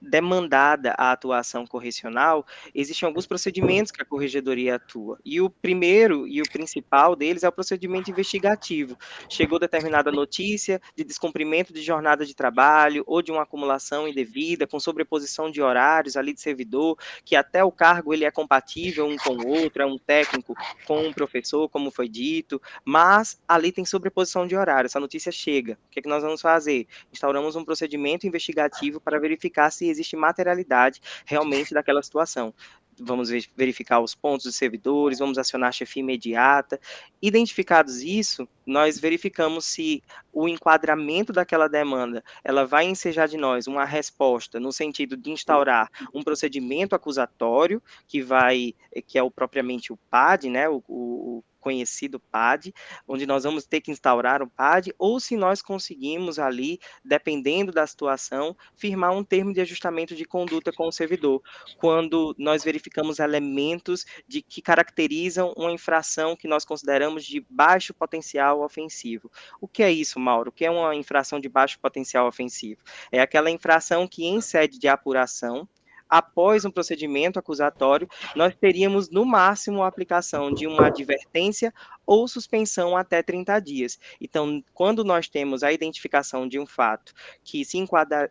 F: demandada a atuação correcional, existem alguns procedimentos que a corregedoria atua. E o primeiro e o principal deles é o procedimento investigativo. Chegou determinada notícia de descumprimento de jornada de trabalho ou de uma acumulação indevida, com sobreposição de horários ali de servidor, que até o cargo ele é compatível um com o outro, é um técnico com um professor, como foi dito, mas ali tem sobreposição de horário, essa notícia chega. O que é que nós vamos fazer? Instauramos um procedimento investigativo para verificar se existe materialidade realmente daquela situação. Vamos verificar os pontos dos servidores, vamos acionar a chefia imediata. Identificados isso, nós verificamos se o enquadramento daquela demanda, ela vai ensejar de nós uma resposta no sentido de instaurar um procedimento acusatório, que é propriamente o PAD, né, o conhecido PAD, onde nós vamos ter que instaurar um PAD, ou se nós conseguimos ali, dependendo da situação, firmar um termo de ajustamento de conduta com o servidor, quando nós verificamos elementos que caracterizam uma infração que nós consideramos de baixo potencial ofensivo. O que é isso, Mauro? O que é uma infração de baixo potencial ofensivo? É aquela infração que, em sede de apuração, após um procedimento acusatório, nós teríamos, no máximo, a aplicação de uma advertência ou suspensão até 30 dias. Então, quando nós temos a identificação de um fato que se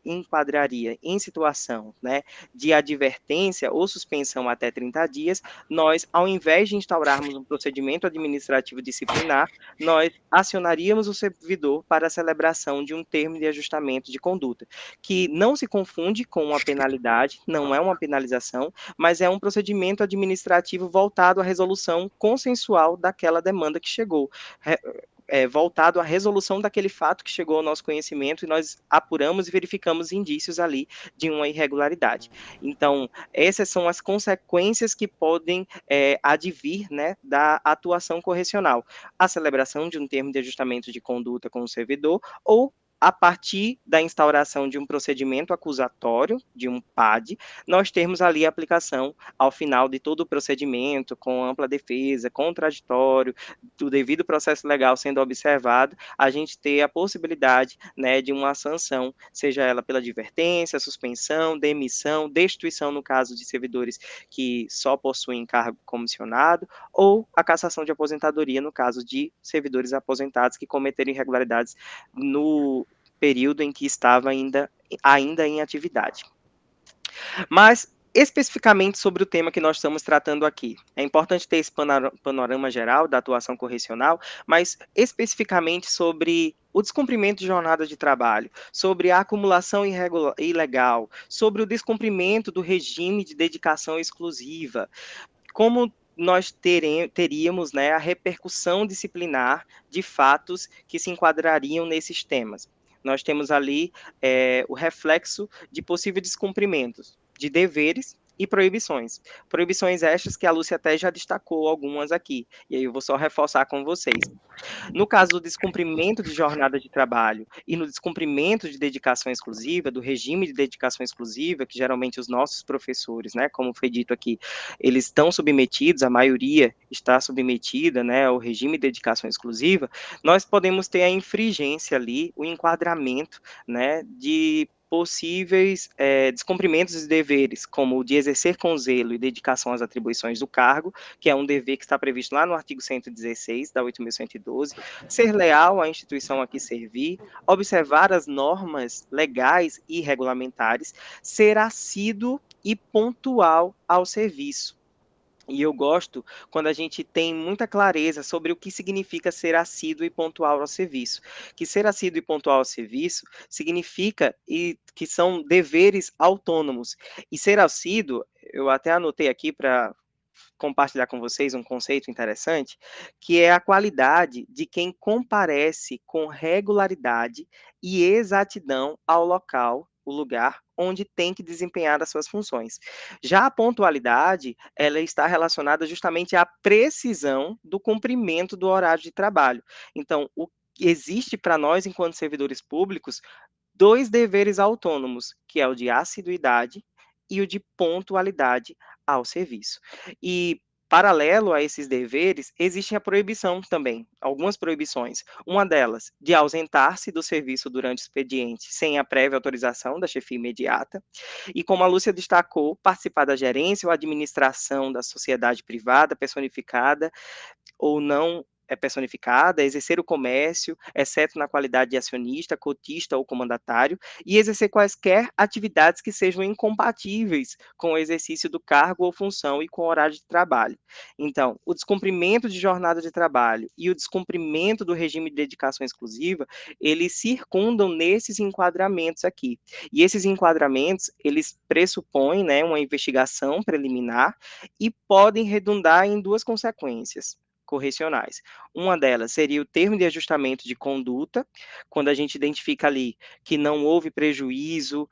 F: enquadraria em situação, né, de advertência ou suspensão até 30 dias, nós, ao invés de instaurarmos um procedimento administrativo disciplinar, nós acionaríamos o servidor para a celebração de um termo de ajustamento de conduta, que não se confunde com uma penalidade, não é uma penalização, mas é um procedimento administrativo voltado à resolução consensual daquela demanda que chegou, voltado à resolução daquele fato que chegou ao nosso conhecimento, e nós apuramos e verificamos indícios ali de uma irregularidade. Então, essas são as consequências que podem advir, né, da atuação correcional. A celebração de um termo de ajustamento de conduta com o servidor, ou a partir da instauração de um procedimento acusatório, de um PAD, nós termos ali a aplicação ao final de todo o procedimento, com ampla defesa, contraditório, do devido processo legal sendo observado, a gente ter a possibilidade, né, de uma sanção, seja ela pela advertência, suspensão, demissão, destituição no caso de servidores que só possuem cargo comissionado, ou a cassação de aposentadoria no caso de servidores aposentados que cometerem irregularidades no período em que estava ainda em atividade. Mas, especificamente sobre o tema que nós estamos tratando aqui, é importante ter esse panorama geral da atuação correcional, mas especificamente sobre o descumprimento de jornada de trabalho, sobre a acumulação ilegal, sobre o descumprimento do regime de dedicação exclusiva, como nós teríamos, né, a repercussão disciplinar de fatos que se enquadrariam nesses temas. Nós temos ali o reflexo de possíveis descumprimentos de deveres e proibições. Proibições estas que a Lúcia até já destacou algumas aqui, e aí eu vou só reforçar com vocês. No caso do descumprimento de jornada de trabalho e no descumprimento de dedicação exclusiva, do regime de dedicação exclusiva, que geralmente os nossos professores, né, como foi dito aqui, eles estão submetidos, a maioria está submetida, né, ao regime de dedicação exclusiva, nós podemos ter a infringência ali, o enquadramento, né, de possíveis descumprimentos de deveres, como o de exercer com zelo e dedicação às atribuições do cargo, que é um dever que está previsto lá no artigo 116 da 8.112, ser leal à instituição a que servir, observar as normas legais e regulamentares, ser assíduo e pontual ao serviço. E eu gosto quando a gente tem muita clareza sobre o que significa ser assíduo e pontual ao serviço. Que ser assíduo e pontual ao serviço significa que são deveres autônomos. E ser assíduo, eu até anotei aqui para compartilhar com vocês um conceito interessante, que é a qualidade de quem comparece com regularidade e exatidão ao local, o lugar onde tem que desempenhar as suas funções. Já a pontualidade, ela está relacionada justamente à precisão do cumprimento do horário de trabalho. Então, o que existe para nós, enquanto servidores públicos, dois deveres autônomos, que é o de assiduidade e o de pontualidade ao serviço. E, paralelo a esses deveres, existe a proibição também, algumas proibições. Uma delas, de ausentar-se do serviço durante o expediente sem a prévia autorização da chefia imediata. E, como a Lúcia destacou, participar da gerência ou administração da sociedade privada personificada ou não personificada, exercer o comércio, exceto na qualidade de acionista, cotista ou comandatário, e exercer quaisquer atividades que sejam incompatíveis com o exercício do cargo ou função e com o horário de trabalho. Então, o descumprimento de jornada de trabalho e o descumprimento do regime de dedicação exclusiva, eles circundam nesses enquadramentos aqui. E esses enquadramentos, eles pressupõem, né, uma investigação preliminar e podem redundar em duas consequências correcionais. Uma delas seria o termo de ajustamento de conduta, quando a gente identifica ali que não houve prejuízo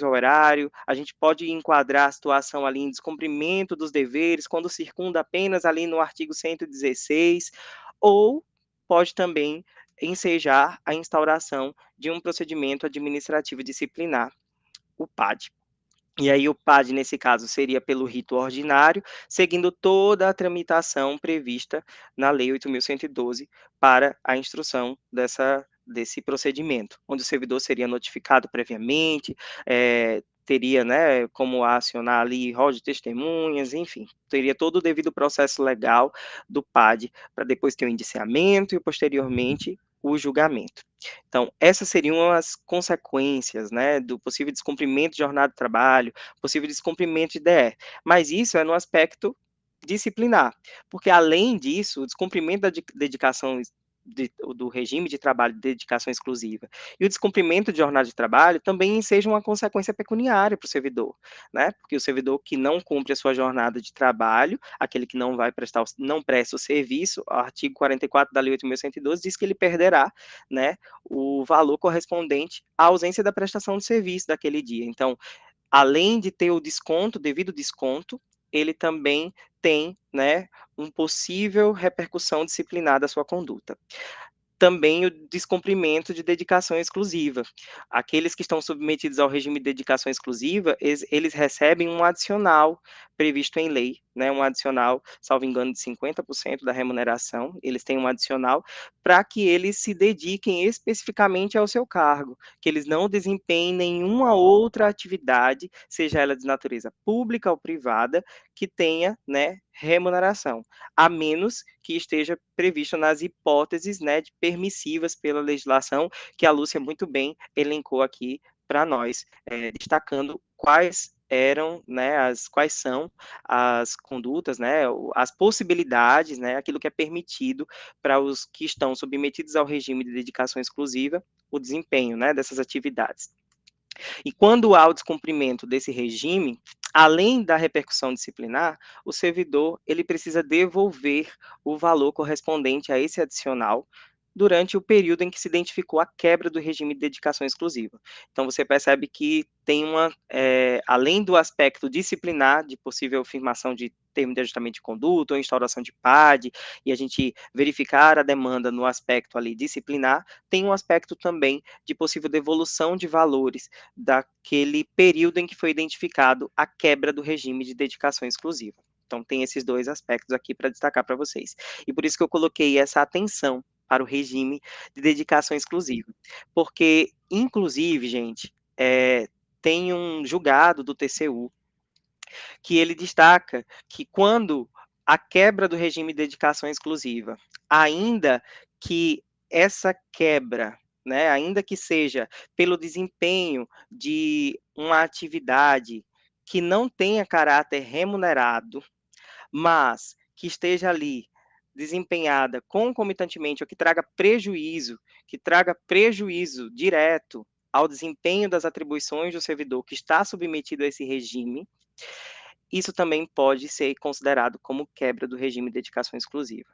F: ao horário, a gente pode enquadrar a situação ali em descumprimento dos deveres, quando circunda apenas ali no artigo 116, ou pode também ensejar a instauração de um procedimento administrativo disciplinar, o PAD. E aí o PAD, nesse caso, seria pelo rito ordinário, seguindo toda a tramitação prevista na Lei 8.112 para a instrução desse procedimento, onde o servidor seria notificado previamente, teria, né, como acionar ali rol de testemunhas, enfim, teria todo o devido processo legal do PAD para depois ter o indiciamento e posteriormente o julgamento. Então, essas seriam as consequências, né, do possível descumprimento de jornada de trabalho, possível descumprimento de DR. Mas isso é no aspecto disciplinar, porque além disso, o descumprimento da dedicação do regime de trabalho de dedicação exclusiva e o descumprimento de jornada de trabalho também seja uma consequência pecuniária para o servidor, né? Porque o servidor que não cumpre a sua jornada de trabalho, aquele que não presta o serviço, o artigo 44 da Lei 8.112 diz que ele perderá, né, o valor correspondente à ausência da prestação de serviço daquele dia. Então, além de ter o devido desconto, ele também tem, né, uma possível repercussão disciplinar da sua conduta. também o descumprimento de dedicação exclusiva. Aqueles que estão submetidos ao regime de dedicação exclusiva, eles recebem um adicional previsto em lei, né, um adicional, salvo engano, de 50% da remuneração, eles têm um adicional para que eles se dediquem especificamente ao seu cargo, que eles não desempenhem nenhuma outra atividade, seja ela de natureza pública ou privada, que tenha, né, remuneração, a menos que esteja previsto nas hipóteses, né, de permissivas pela legislação, que a Lúcia muito bem elencou aqui para nós, destacando quais eram, né, quais são as condutas, né, as possibilidades, né, aquilo que é permitido para os que estão submetidos ao regime de dedicação exclusiva, o desempenho, né, dessas atividades. E quando há o descumprimento desse regime, além da repercussão disciplinar, o servidor ele precisa devolver o valor correspondente a esse adicional durante o período em que se identificou a quebra do regime de dedicação exclusiva. Então, você percebe que tem além do aspecto disciplinar, de possível firmação de termo de ajustamento de conduta ou instauração de PAD, e a gente verificar a demanda no aspecto ali disciplinar, tem um aspecto também de possível devolução de valores daquele período em que foi identificado a quebra do regime de dedicação exclusiva. Então, tem esses dois aspectos aqui para destacar para vocês. E por isso que eu coloquei essa atenção para o regime de dedicação exclusiva. Porque, inclusive, gente, tem um julgado do TCU que ele destaca que quando a quebra do regime de dedicação exclusiva, ainda que essa quebra, né, ainda que seja pelo desempenho de uma atividade que não tenha caráter remunerado, mas que esteja ali desempenhada concomitantemente ou que traga prejuízo direto ao desempenho das atribuições do servidor que está submetido a esse regime, isso também pode ser considerado como quebra do regime de dedicação exclusiva.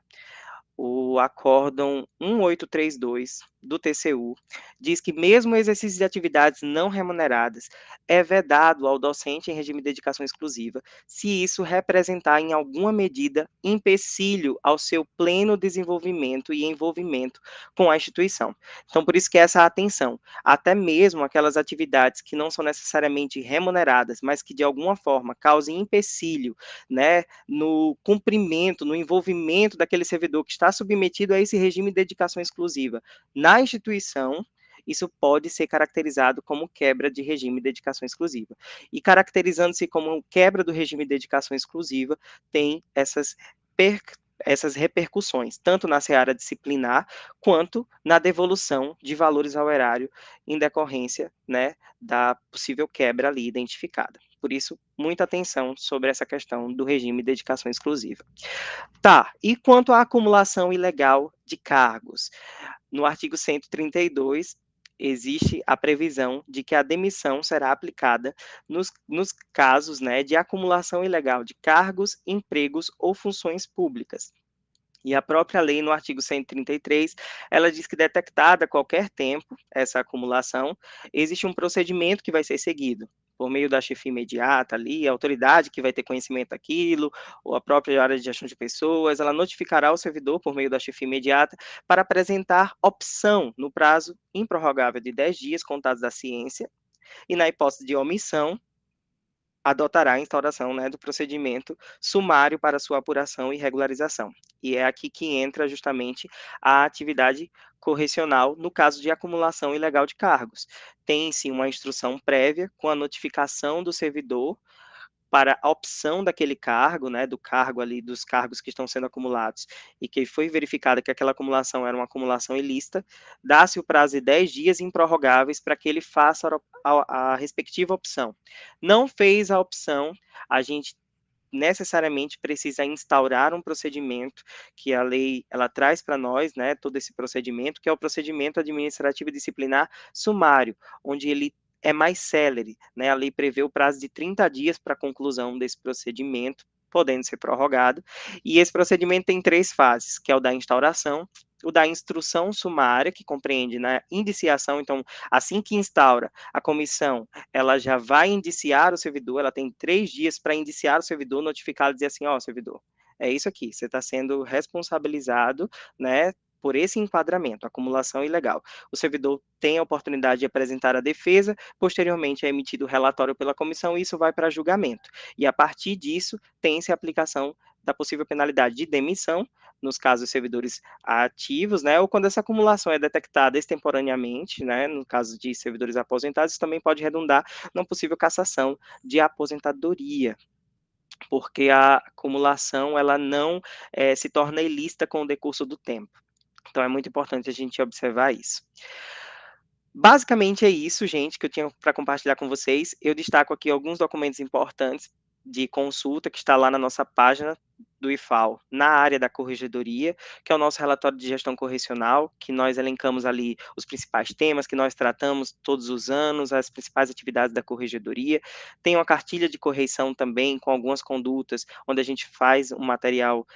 F: O acórdão 1832 do TCU diz que mesmo o exercício de atividades não remuneradas é vedado ao docente em regime de dedicação exclusiva, se isso representar em alguma medida empecilho ao seu pleno desenvolvimento e envolvimento com a instituição. Então, por isso que essa atenção, até mesmo aquelas atividades que não são necessariamente remuneradas, mas que de alguma forma causem empecilho, né, no cumprimento, no envolvimento daquele servidor que está submetido a esse regime de dedicação exclusiva na instituição, isso pode ser caracterizado como quebra de regime de dedicação exclusiva. E caracterizando-se como quebra do regime de dedicação exclusiva, tem essas repercussões, tanto na seara disciplinar, quanto na devolução de valores ao erário em decorrência, né, da possível quebra ali identificada. Por isso, muita atenção sobre essa questão do regime de dedicação exclusiva. Tá, e quanto à acumulação ilegal de cargos? No artigo 132, existe a previsão de que a demissão será aplicada nos casos, né, de acumulação ilegal de cargos, empregos ou funções públicas. E a própria lei, no artigo 133, ela diz que detectada a qualquer tempo essa acumulação, existe um procedimento que vai ser seguido, por meio da chefia imediata ali, a autoridade que vai ter conhecimento daquilo, ou a própria área de gestão de pessoas, ela notificará o servidor, por meio da chefia imediata, para apresentar opção no prazo improrrogável de 10 dias, contados da ciência, e na hipótese de omissão, adotará a instauração, né, do procedimento sumário para sua apuração e regularização. E é aqui que entra justamente a atividade correcional no caso de acumulação ilegal de cargos. Tem-se uma instrução prévia com a notificação do servidor para a opção daquele cargo, né, do cargo ali, dos cargos que estão sendo acumulados, e que foi verificada que aquela acumulação era uma acumulação ilícita, dá-se o prazo de 10 dias improrrogáveis para que ele faça a respectiva opção. Não fez a opção, a gente necessariamente precisa instaurar um procedimento que a lei ela traz para nós, né, todo esse procedimento, que é o procedimento administrativo disciplinar sumário, onde ele é mais célere, né? A lei prevê o prazo de 30 dias para a conclusão desse procedimento, podendo ser prorrogado, e esse procedimento tem 3 fases, que é o da instauração, o da instrução sumária, que compreende na indiciação, então, assim que instaura, a comissão, ela já vai indiciar o servidor, ela tem 3 dias para indiciar o servidor, notificá-lo e dizer assim, ó, servidor, é isso aqui, você está sendo responsabilizado, né, por esse enquadramento, acumulação ilegal, o servidor tem a oportunidade de apresentar a defesa, posteriormente é emitido o relatório pela comissão e isso vai para julgamento. E a partir disso, tem-se a aplicação da possível penalidade de demissão, nos casos servidores ativos, né, ou quando essa acumulação é detectada extemporaneamente, né, no caso de servidores aposentados, isso também pode redundar numa possível cassação de aposentadoria, porque a acumulação ela não se torna ilícita com o decurso do tempo. Então é muito importante a gente observar isso. Basicamente é isso, gente, que eu tinha para compartilhar com vocês. Eu destaco aqui alguns documentos importantes de consulta que está lá na nossa página do IFAL, na área da corregedoria, que é o nosso relatório de gestão correcional, que nós elencamos ali os principais temas que nós tratamos todos os anos, as principais atividades da corregedoria. Tem uma cartilha de correição também, com algumas condutas, onde a gente faz um material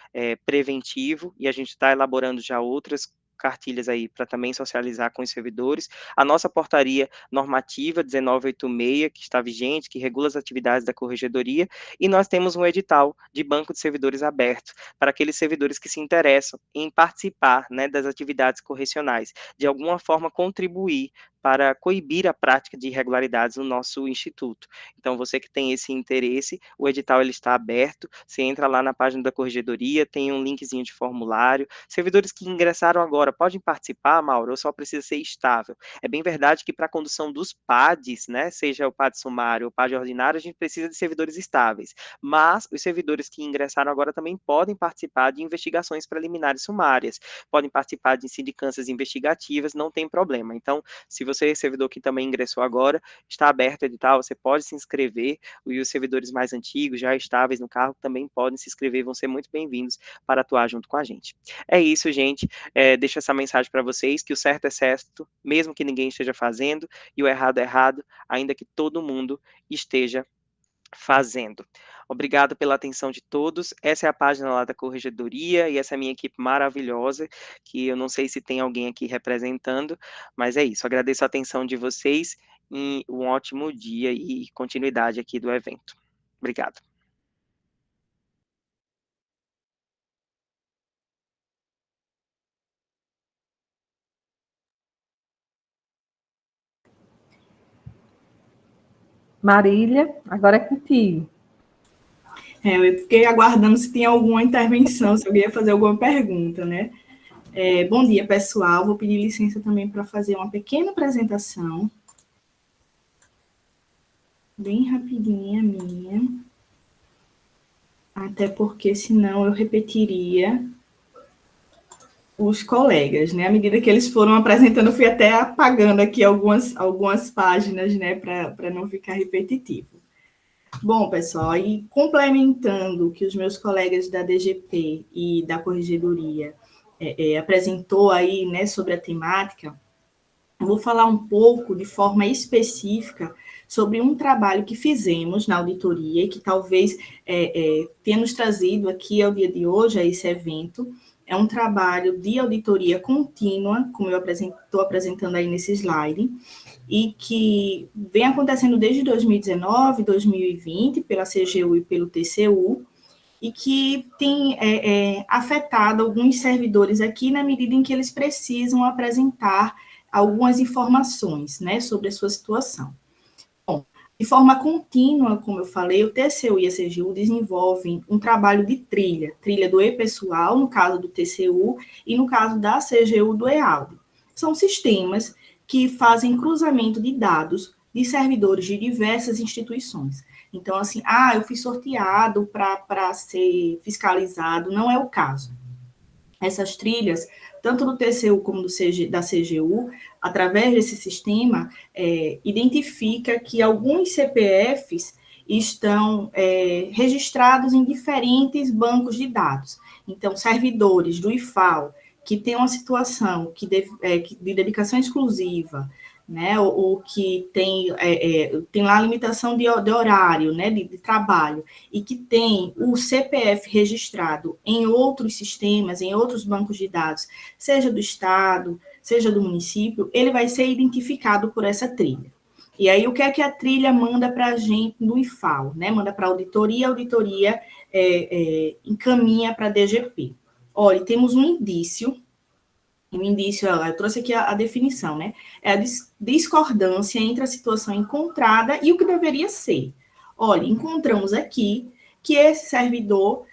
F: preventivo, e a gente está elaborando já outras cartilhas aí para também socializar com os servidores. A nossa portaria normativa 1986, que está vigente, que regula as atividades da corregedoria, e nós temos um edital de banco de servidores aberto para aqueles servidores que se interessam em participar, né, das atividades correcionais, de alguma forma contribuir para coibir a prática de irregularidades no nosso instituto. Então, você que tem esse interesse, o edital ele está aberto, você entra lá na página da corregedoria, tem um linkzinho de formulário. Servidores que ingressaram agora podem participar, Mauro, ou só precisa ser estável? É bem verdade que para a condução dos PADs, né, seja o PAD sumário ou o PAD ordinário, a gente precisa de servidores estáveis, mas os servidores que ingressaram agora também podem participar de investigações preliminares sumárias, podem participar de sindicâncias investigativas, não tem problema. Então, se você, servidor que também ingressou agora, está aberto o edital, você pode se inscrever, e os servidores mais antigos, já estáveis no cargo, também podem se inscrever, vão ser muito bem-vindos para atuar junto com a gente. É isso, gente, deixo essa mensagem para vocês, que o certo é certo, mesmo que ninguém esteja fazendo, e o errado é errado, ainda que todo mundo esteja fazendo. Obrigado pela atenção de todos. Essa é a página lá da corregedoria e essa é a minha equipe maravilhosa, que eu não sei se tem alguém aqui representando, mas é isso. Agradeço a atenção de vocês e um ótimo dia e continuidade aqui do evento. Obrigado.
B: Marília, agora é contigo.
D: Eu fiquei aguardando se tinha alguma intervenção, se alguém ia fazer alguma pergunta, né? Bom dia, pessoal. Vou pedir licença também para fazer uma pequena apresentação. Bem rapidinha minha. Até porque, senão, eu repetiria os colegas, né? À medida que eles foram apresentando, eu fui até apagando aqui algumas páginas, né? Para não ficar repetitivo. Bom, pessoal, e complementando o que os meus colegas da DGP e da Corregedoria apresentou aí, né, sobre a temática, eu vou falar um pouco, de forma específica, sobre um trabalho que fizemos na auditoria e que talvez tenha nos trazido aqui ao dia de hoje a esse evento. É um trabalho de auditoria contínua, como eu estou apresentando aí nesse slide, e que vem acontecendo desde 2019, 2020, pela CGU e pelo TCU, e que tem afetado alguns servidores aqui na medida em que eles precisam apresentar algumas informações, né, sobre a sua situação. Bom, de forma contínua, como eu falei, o TCU e a CGU desenvolvem um trabalho de trilha do e-pessoal, no caso do TCU, e no caso da CGU, do e-audi. São sistemas que fazem cruzamento de dados de servidores de diversas instituições. Então, assim, eu fui sorteado para ser fiscalizado, não é o caso. Essas trilhas, tanto do TCU como da CGU, através desse sistema, identifica que alguns CPFs estão registrados em diferentes bancos de dados. Então, servidores do IFAL, que tem uma situação de dedicação exclusiva, né, ou que tem lá a limitação de horário, né, de trabalho, e que tem o CPF registrado em outros sistemas, em outros bancos de dados, seja do Estado, seja do município, ele vai ser identificado por essa trilha. E aí, o que é que a trilha manda para a gente no IFAL, né? Manda para a auditoria encaminha para a DGP. Olha, temos um indício O indício, eu trouxe aqui a definição, né? É a discordância entre a situação encontrada e o que deveria ser. Olha, encontramos aqui que esse servidor,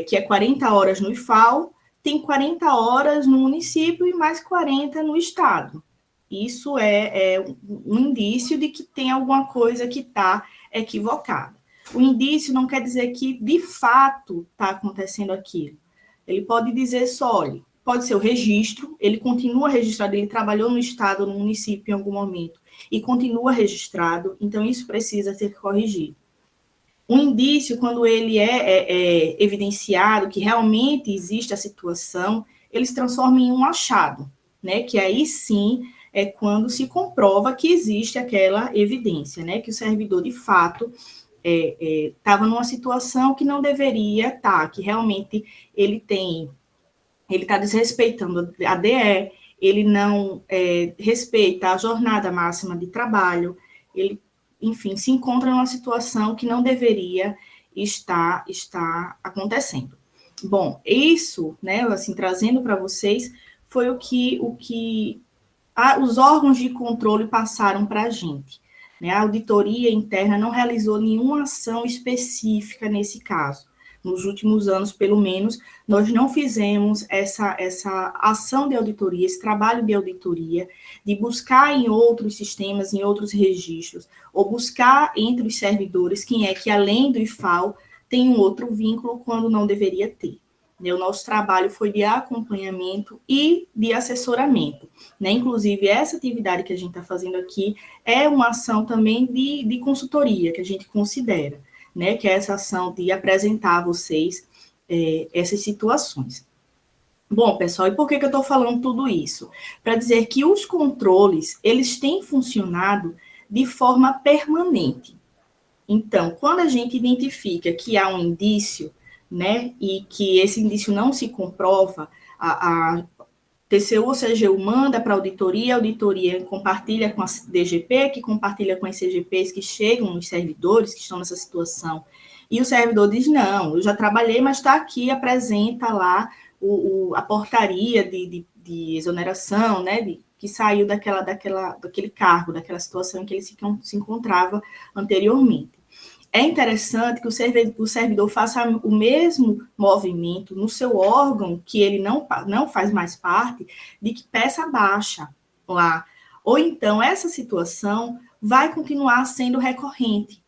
D: que é 40 horas no IFAL, tem 40 horas no município e mais 40 no estado. Isso é um indício de que tem alguma coisa que está equivocada. O indício não quer dizer que, de fato, está acontecendo aquilo. Ele pode dizer só, olha, pode ser o registro, ele continua registrado, ele trabalhou no estado, no município em algum momento, e continua registrado, então isso precisa ser corrigido. O indício, quando ele é evidenciado que realmente existe a situação, ele se transforma em um achado, né? Que aí sim é quando se comprova que existe aquela evidência, né? Que o servidor, de fato, estava numa situação que não deveria estar, que realmente ele está desrespeitando a DE, ele não respeita a jornada máxima de trabalho, ele, enfim, se encontra numa situação que não deveria estar acontecendo. Bom, isso, né, assim, trazendo para vocês, foi o que os órgãos de controle passaram para a gente. Né? A auditoria interna não realizou nenhuma ação específica nesse caso. Nos últimos anos, pelo menos, nós não fizemos essa ação de auditoria, esse trabalho de auditoria, de buscar em outros sistemas, em outros registros, ou buscar entre os servidores quem é que, além do IFAL, tem um outro vínculo quando não deveria ter. O nosso trabalho foi de acompanhamento e de assessoramento. Né? Inclusive, essa atividade que a gente está fazendo aqui é uma ação também de consultoria, que a gente considera, né? Que é essa ação de apresentar a vocês essas situações. Bom, pessoal, e por que eu estou falando tudo isso? Para dizer que os controles, eles têm funcionado de forma permanente. Então, quando a gente identifica que há um indício, né, e que esse indício não se comprova, a TCU ou CGU manda para a auditoria compartilha com a DGP, que compartilha com as CGPs que chegam nos servidores que estão nessa situação, e o servidor diz, não, eu já trabalhei, mas está aqui, apresenta lá a portaria de exoneração, né, que saiu daquele cargo, daquela situação em que ele se encontrava anteriormente. É interessante que o servidor faça o mesmo movimento no seu órgão, que ele não faz mais parte, de que peça baixa lá. Ou então, essa situação vai continuar sendo recorrente,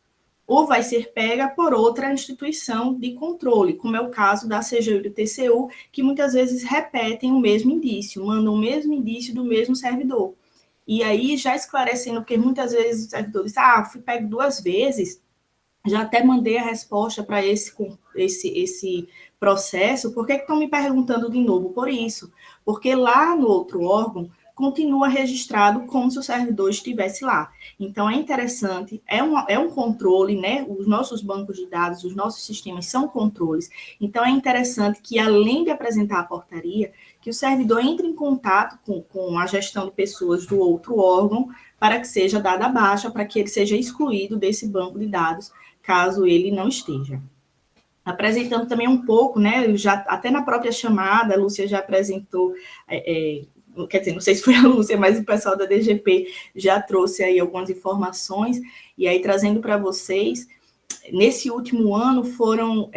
D: ou vai ser pega por outra instituição de controle, como é o caso da CGU e do TCU, que muitas vezes repetem o mesmo indício, mandam o mesmo indício do mesmo servidor. E aí, já esclarecendo, porque muitas vezes o servidor diz, fui pego 2 vezes, já até mandei a resposta para esse processo, por que estão me perguntando de novo? Por isso, porque lá no outro órgão continua registrado como se o servidor estivesse lá. Então, é interessante, é um controle, né? Os nossos bancos de dados, os nossos sistemas são controles. Então, é interessante que, além de apresentar a portaria, que o servidor entre em contato com a gestão de pessoas do outro órgão para que seja dada a baixa, para que ele seja excluído desse banco de dados, caso ele não esteja. Apresentando também um pouco, né, até na própria chamada, a Lúcia já apresentou, quer dizer, não sei se foi a Lúcia, mas o pessoal da DGP já trouxe aí algumas informações, e aí trazendo para vocês, nesse último ano foram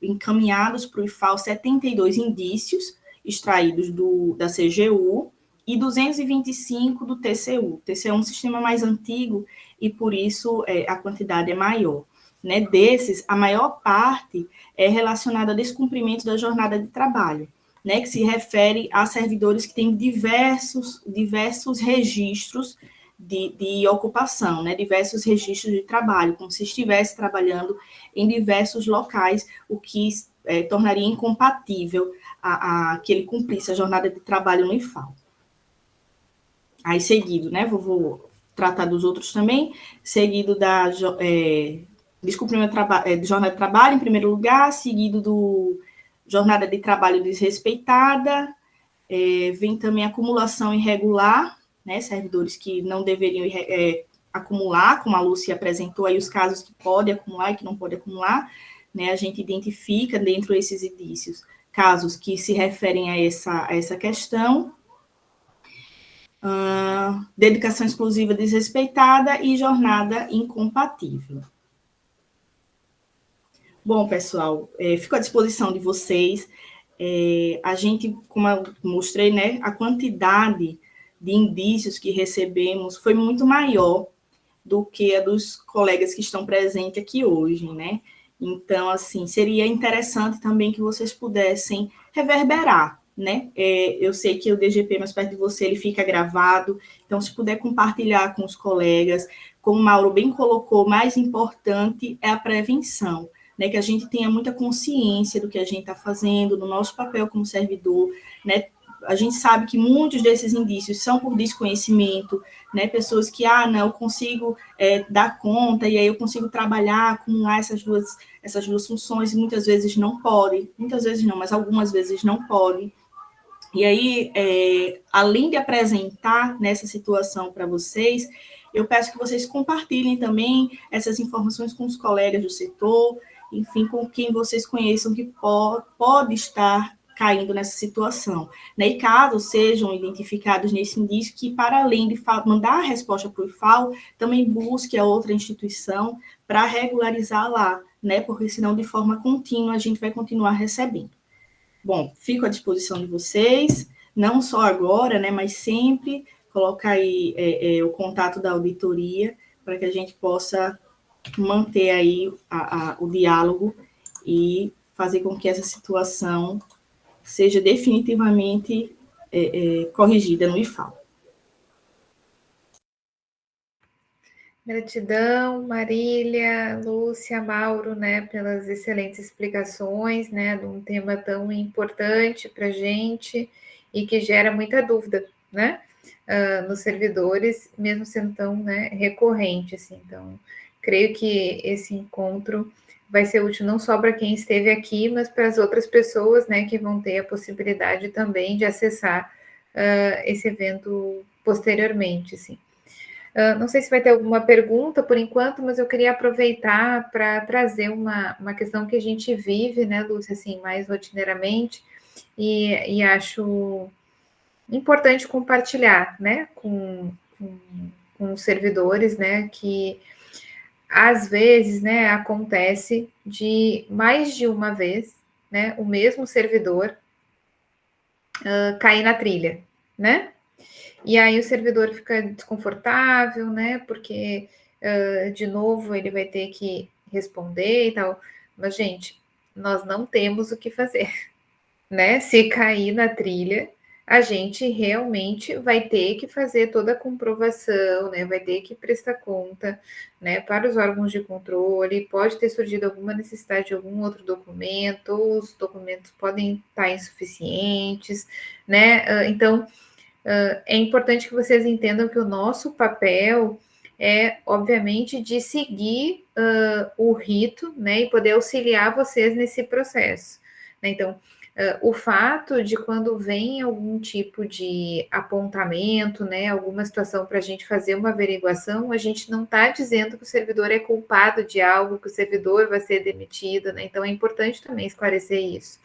D: encaminhados para o IFAL 72 indícios extraídos da CGU, e 225 do TCU. O TCU é um sistema mais antigo e, por isso, a quantidade é maior. Né? Desses, a maior parte é relacionada ao descumprimento da jornada de trabalho, né? Que se refere a servidores que têm diversos registros de ocupação, né? Diversos registros de trabalho, como se estivesse trabalhando em diversos locais, o que tornaria incompatível que ele cumprisse a jornada de trabalho no IFAL. Aí, seguido, né, vou tratar dos outros também, seguido da descumprimento de jornada de trabalho, em primeiro lugar, seguido do jornada de trabalho desrespeitada, vem também acumulação irregular, né, servidores que não deveriam acumular, como a Lúcia apresentou aí os casos que pode acumular e que não pode acumular, né, a gente identifica dentro desses indícios casos que se referem a essa questão. dedicação exclusiva desrespeitada e jornada incompatível. Bom, pessoal, fico à disposição de vocês. A gente, como eu mostrei, né, a quantidade de indícios que recebemos foi muito maior do que a dos colegas que estão presentes aqui hoje, né? Então, assim, seria interessante também que vocês pudessem reverberar, né? Eu sei que o DGP mais perto de você, ele fica gravado, então, se puder compartilhar com os colegas, como o Mauro bem colocou, o mais importante é a prevenção, né? Que a gente tenha muita consciência do que a gente está fazendo, do nosso papel como servidor, né? A gente sabe que muitos desses indícios são por desconhecimento, né? Pessoas que, não, eu consigo dar conta, e aí eu consigo trabalhar com essas duas funções, e muitas vezes não pode, muitas vezes não, mas algumas vezes não pode. E aí, além de apresentar nessa situação para vocês, eu peço que vocês compartilhem também essas informações com os colegas do setor, enfim, com quem vocês conheçam que pode estar caindo nessa situação. Né? E caso sejam identificados nesse indício, que para além de mandar a resposta para o IFAO, também busque a outra instituição para regularizar lá, né? Porque senão de forma contínua a gente vai continuar recebendo. Bom, fico à disposição de vocês, não só agora, né, mas sempre colocar aí o contato da auditoria para que a gente possa manter aí o diálogo e fazer com que essa situação seja definitivamente corrigida no IFAO.
A: Gratidão, Marília, Lúcia, Mauro, né, pelas excelentes explicações, né, de um tema tão importante para a gente e que gera muita dúvida, né, nos servidores, mesmo sendo tão, né, recorrente, assim. Então, creio que esse encontro vai ser útil não só para quem esteve aqui, mas para as outras pessoas, né, que vão ter a possibilidade também de acessar esse evento posteriormente, assim. Não sei se vai ter alguma pergunta por enquanto, mas eu queria aproveitar para trazer uma questão que a gente vive, né, Lúcia, assim, mais rotineiramente, e acho importante compartilhar, né, com os servidores, né, que às vezes, né, acontece de mais de uma vez, né, o mesmo servidor cair na trilha, né? E aí o servidor fica desconfortável, né? Porque, de novo, ele vai ter que responder e tal. Mas, gente, nós não temos o que fazer, né? Se cair na trilha, a gente realmente vai ter que fazer toda a comprovação, né? Vai ter que prestar conta, né? Para os órgãos de controle. Pode ter surgido alguma necessidade de algum outro documento, os documentos podem estar insuficientes, né? Então, é importante que vocês entendam que o nosso papel é, obviamente, de seguir o rito, né, e poder auxiliar vocês nesse processo. Né? Então, o fato de quando vem algum tipo de apontamento, né, alguma situação para a gente fazer uma averiguação, a gente não está dizendo que o servidor é culpado de algo, que o servidor vai ser demitido, né? Então é importante também esclarecer isso.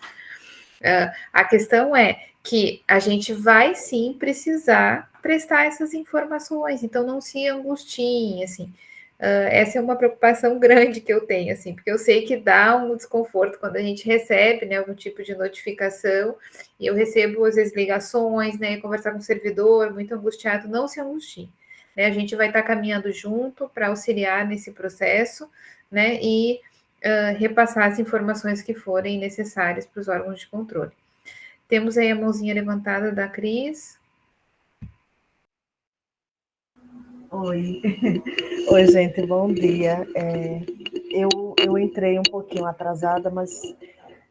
A: A questão é que a gente vai sim precisar prestar essas informações, então não se angustiem, assim. Essa é uma preocupação grande que eu tenho, assim, porque eu sei que dá um desconforto quando a gente recebe, né, algum tipo de notificação, e eu recebo às vezes ligações, né, conversar com o servidor, muito angustiado, não se angustie, né, a gente vai estar caminhando junto para auxiliar nesse processo, né, e repassar as informações que forem necessárias para os órgãos de controle. Temos aí a mãozinha levantada da Cris.
G: Oi. Oi, gente, bom dia. Eu entrei um pouquinho atrasada, mas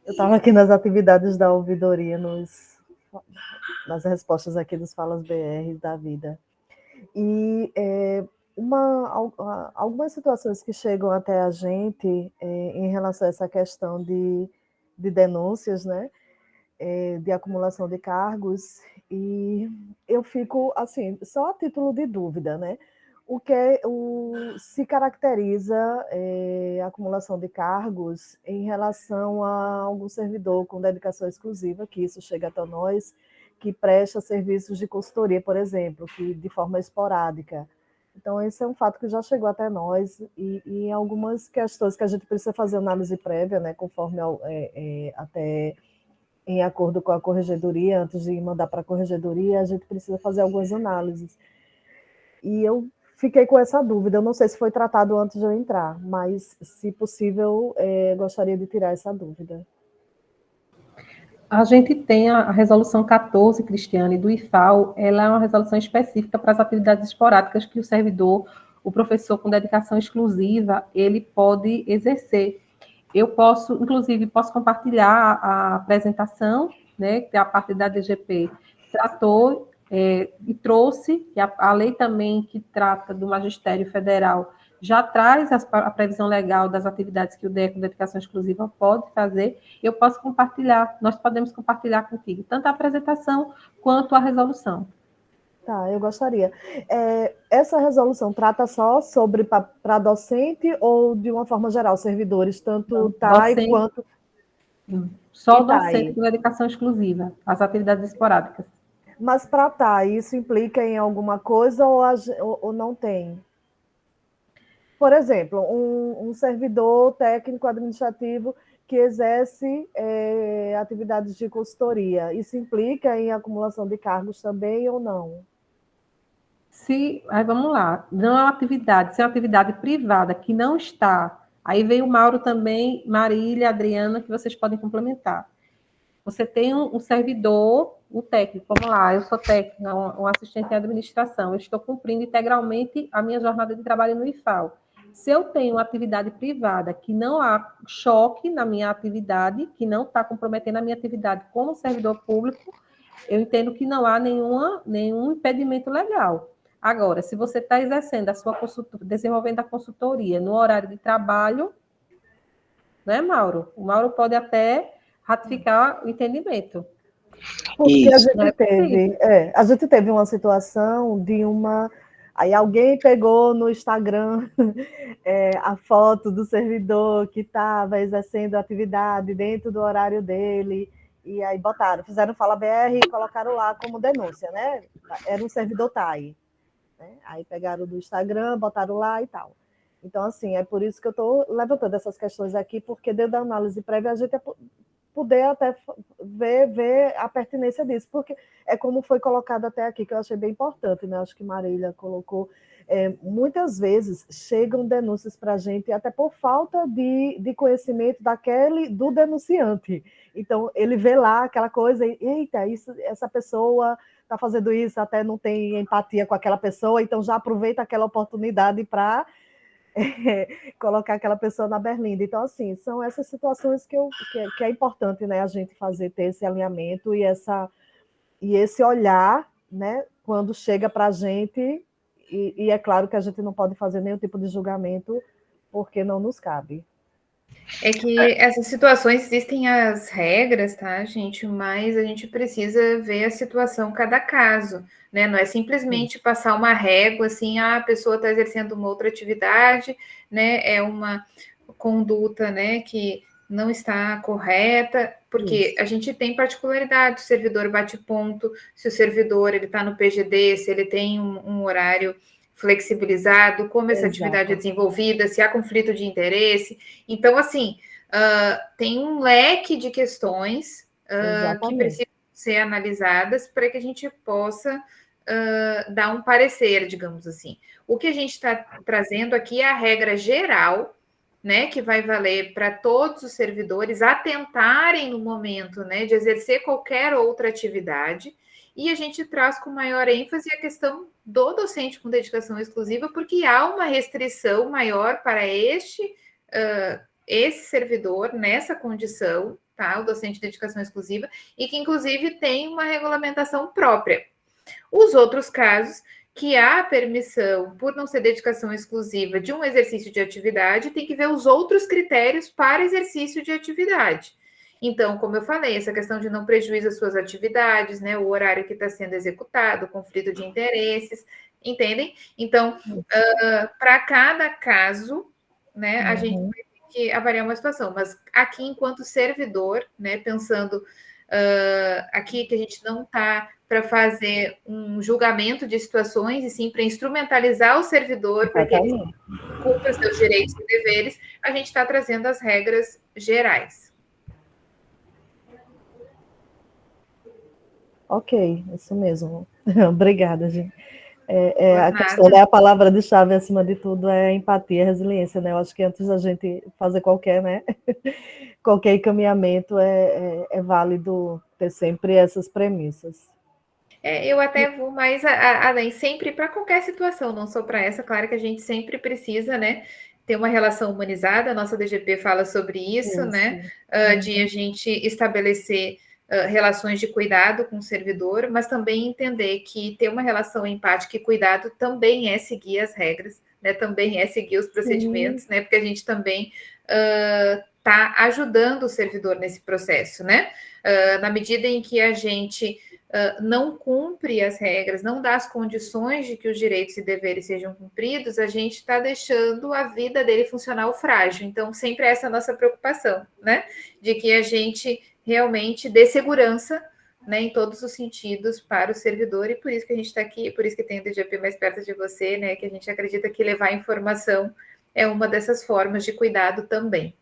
G: eu estava aqui nas atividades da ouvidoria, nas respostas aqui dos Falas BR da vida. E algumas situações que chegam até a gente em relação a essa questão de denúncias, né? De acumulação de cargos, e eu fico, assim, só a título de dúvida, né? Se caracteriza a acumulação de cargos em relação a algum servidor com dedicação exclusiva, que isso chega até nós, que presta serviços de consultoria, por exemplo, que de forma esporádica. Então, esse é um fato que já chegou até nós, e em algumas questões que a gente precisa fazer análise prévia, né, conforme até em acordo com a corregedoria, antes de mandar para a corregedoria, a gente precisa fazer algumas análises. E eu fiquei com essa dúvida, eu não sei se foi tratado antes de eu entrar, mas, se possível, gostaria de tirar essa dúvida.
B: A gente tem a resolução 14, Cristiane, do IFAL, ela é uma resolução específica para as atividades esporádicas que o servidor, o professor com dedicação exclusiva, ele pode exercer. Eu posso, inclusive, compartilhar a apresentação, né, que a parte da DGP tratou e trouxe, e a lei também que trata do Magistério Federal já traz a previsão legal das atividades que o DE com dedicação exclusiva pode fazer. Eu posso compartilhar, nós podemos compartilhar contigo, tanto a apresentação quanto a resolução.
G: Tá, eu gostaria. Essa resolução trata só sobre para docente ou, de uma forma geral, servidores, tanto TAI quanto...
B: Só docente com dedicação exclusiva, as atividades esporádicas.
G: Mas para TAI, isso implica em alguma coisa ou não tem? Por exemplo, um servidor técnico administrativo que exerce atividades de consultoria, isso implica em acumulação de cargos também ou não?
B: Aí vamos lá, não é uma atividade, se é uma atividade privada que não está, aí vem o Mauro também, Marília, Adriana, que vocês podem complementar. Você tem um servidor, um técnico, vamos lá, eu sou técnica, um assistente em administração, eu estou cumprindo integralmente a minha jornada de trabalho no IFAL. Se eu tenho uma atividade privada que não há choque na minha atividade, que não está comprometendo a minha atividade como servidor público, eu entendo que não há nenhum impedimento legal. Agora, se você está exercendo a sua desenvolvendo a consultoria no horário de trabalho, né, Mauro? O Mauro pode até ratificar o entendimento.
G: Porque a gente teve uma situação de aí alguém pegou no Instagram a foto do servidor que estava exercendo a atividade dentro do horário dele, e aí fizeram Fala BR e colocaram lá como denúncia, né? Era um servidor TAI. Né? Aí pegaram do Instagram, botaram lá e tal. Então, assim, é por isso que eu estou levantando essas questões aqui, porque dentro da análise prévia a gente poder até ver a pertinência disso, porque é como foi colocado até aqui, que eu achei bem importante, né? Acho que Marília colocou. Muitas vezes chegam denúncias para a gente até por falta de conhecimento do denunciante. Então, ele vê lá aquela coisa, e, eita, essa pessoa está fazendo isso, até não tem empatia com aquela pessoa, então já aproveita aquela oportunidade para colocar aquela pessoa na berlinda. Então, assim, são essas situações que é importante, né, a gente ter esse alinhamento e esse olhar, né, quando chega para a gente, e é claro que a gente não pode fazer nenhum tipo de julgamento, porque não nos cabe.
A: É que essas situações existem as regras, tá, gente? Mas a gente precisa ver a situação cada caso, né? Não é simplesmente passar uma régua assim, a pessoa está exercendo uma outra atividade, né? É uma conduta, né, que não está correta, porque a gente tem particularidade, o servidor bate ponto, se o servidor ele está no PGD, se ele tem um horário flexibilizado, como essa atividade é desenvolvida, se há conflito de interesse. Então, assim, tem um leque de questões que precisam ser analisadas para que a gente possa dar um parecer, digamos assim. O que a gente está trazendo aqui é a regra geral, né, que vai valer para todos os servidores atentarem no momento, né, de exercer qualquer outra atividade, e a gente traz com maior ênfase a questão do docente com dedicação exclusiva, porque há uma restrição maior para esse servidor nessa condição, tá, o docente de dedicação exclusiva, e que inclusive tem uma regulamentação própria. Os outros casos que há permissão, por não ser dedicação exclusiva, de um exercício de atividade, tem que ver os outros critérios para exercício de atividade. Então, como eu falei, essa questão de não prejuízo às suas atividades, né, o horário que está sendo executado, conflito de interesses, entendem? Então, para cada caso, né, a gente vai ter que avaliar uma situação, mas aqui, enquanto servidor, né, pensando aqui que a gente não está para fazer um julgamento de situações, e sim para instrumentalizar o servidor para que ele cumpra seus direitos e deveres, a gente está trazendo as regras gerais.
G: Ok, isso mesmo. Obrigada, gente. A
A: Nada.
G: questão, né, a palavra de chave, acima de tudo, é empatia, resiliência, né? Eu acho que antes da gente fazer qualquer, né, qualquer encaminhamento, é válido ter sempre essas premissas.
A: Eu até vou mais além, sempre para qualquer situação, não só para essa, claro que a gente sempre precisa, né, ter uma relação humanizada, a nossa DGP fala sobre isso, né, de a gente estabelecer relações de cuidado com o servidor, mas também entender que ter uma relação empática e cuidado também é seguir as regras, né, também é seguir os procedimentos, né, porque a gente também está ajudando o servidor nesse processo, né, na medida em que a gente não cumpre as regras, não dá as condições de que os direitos e deveres sejam cumpridos, a gente está deixando a vida dele funcional frágil. Então, sempre essa é a nossa preocupação, né? De que a gente realmente dê segurança, né, em todos os sentidos para o servidor, e por isso que a gente está aqui, por isso que tem o DGP mais perto de você, né? Que a gente acredita que levar informação é uma dessas formas de cuidado também.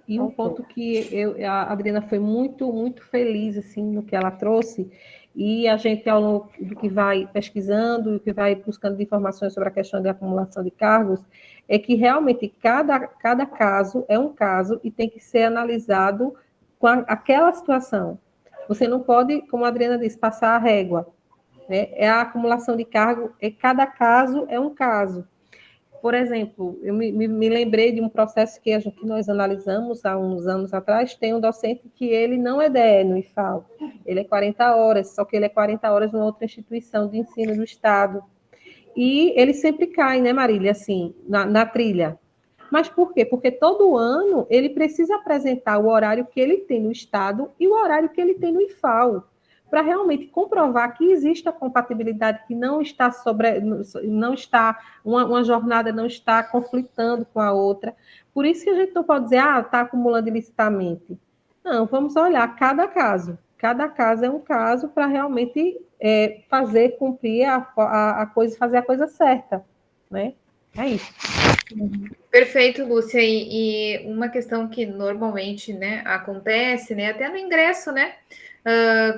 B: E um ponto que a Adriana foi muito, muito feliz assim, no que ela trouxe, e a gente, ao longo do que vai pesquisando, do que vai buscando informações sobre a questão de acumulação de cargos, é que realmente cada caso é um caso e tem que ser analisado com aquela situação. Você não pode, como a Adriana disse, passar a régua. Né? É a acumulação de cargo, cada caso é um caso. Por exemplo, eu me lembrei de um processo que nós analisamos há uns anos atrás. Tem um docente que ele não é DE no IFAL, ele é 40 horas, só que ele é 40 horas numa outra instituição de ensino do Estado. E ele sempre cai, né, Marília, assim, na trilha. Mas por quê? Porque todo ano ele precisa apresentar o horário que ele tem no Estado e o horário que ele tem no IFAL, para realmente comprovar que existe a compatibilidade, que não está uma jornada não está conflitando com a outra. Por isso que a gente não pode dizer, está acumulando ilicitamente. Não, vamos olhar cada caso. Cada caso é um caso para realmente fazer cumprir a coisa, fazer a coisa certa, né? É isso.
A: Perfeito, Lúcia. E uma questão que normalmente, né, acontece, né, até no ingresso, né,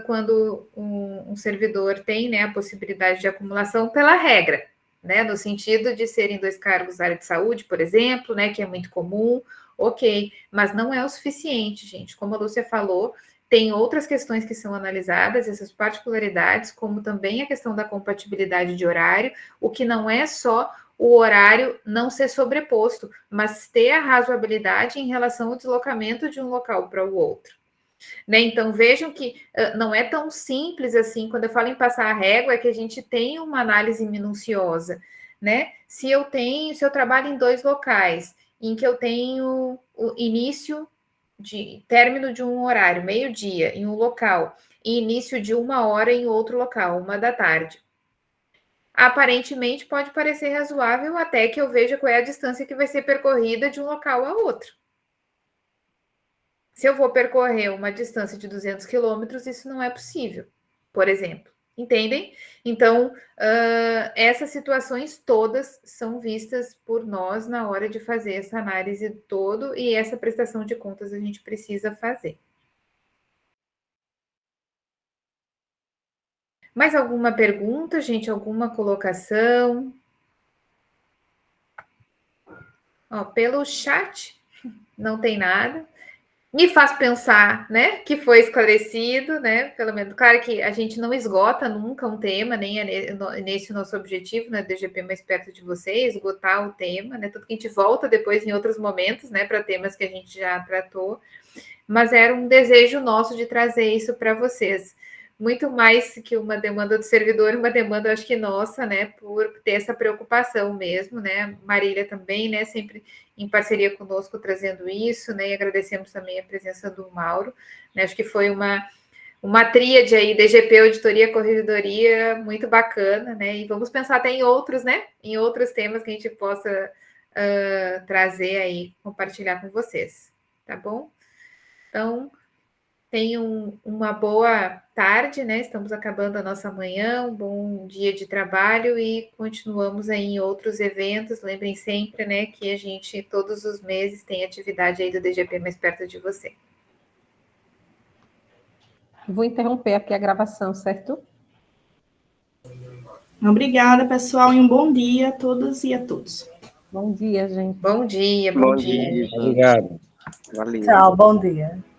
A: quando um servidor tem, né, a possibilidade de acumulação pela regra, né, no sentido de serem 2 cargos da área de saúde, por exemplo, né, que é muito comum, ok, mas não é o suficiente, gente. Como a Lúcia falou, tem outras questões que são analisadas, essas particularidades, como também a questão da compatibilidade de horário, o que não é só o horário não ser sobreposto, mas ter a razoabilidade em relação ao deslocamento de um local para o outro. Né? Então, vejam que não é tão simples assim, quando eu falo em passar a régua, é que a gente tem uma análise minuciosa. Né? Se eu trabalho em 2 locais, em que eu tenho o início de término de um horário, meio-dia, em um local, e início de 1 hora em outro local, 1 da tarde. Aparentemente pode parecer razoável até que eu veja qual é a distância que vai ser percorrida de um local a outro. Se eu vou percorrer uma distância de 200 quilômetros, isso não é possível, por exemplo. Entendem? Então, essas situações todas são vistas por nós na hora de fazer essa análise todo, e essa prestação de contas a gente precisa fazer. Mais alguma pergunta, gente? Alguma colocação? Pelo chat, não tem nada. Me faz pensar, né, que foi esclarecido, né, pelo menos, claro que a gente não esgota nunca um tema, nem é nesse o nosso objetivo, né, DGP mais perto de você, esgotar o tema, né, tanto que a gente volta depois em outros momentos, né, para temas que a gente já tratou, mas era um desejo nosso de trazer isso para vocês. Muito mais que uma demanda do servidor, uma demanda, acho que nossa, né, por ter essa preocupação mesmo, né, Marília também, né, sempre em parceria conosco trazendo isso, né, e agradecemos também a presença do Mauro, né, acho que foi uma tríade aí, DGP, Auditoria, Corregedoria, muito bacana, né, e vamos pensar até em outros, né, em outros temas que a gente possa trazer aí, compartilhar com vocês, tá bom? Então, Tenham uma boa tarde, né? Estamos acabando a nossa manhã, um bom dia de trabalho e continuamos aí em outros eventos. Lembrem sempre, né, que a gente todos os meses tem atividade aí do DGP mais perto de você.
B: Vou interromper aqui a gravação, certo?
D: Obrigada, pessoal, e um bom dia a todas e a todos.
B: Bom dia, gente.
A: Bom dia,
F: Bom dia.
H: Obrigado.
F: Valeu.
G: Tchau, bom dia.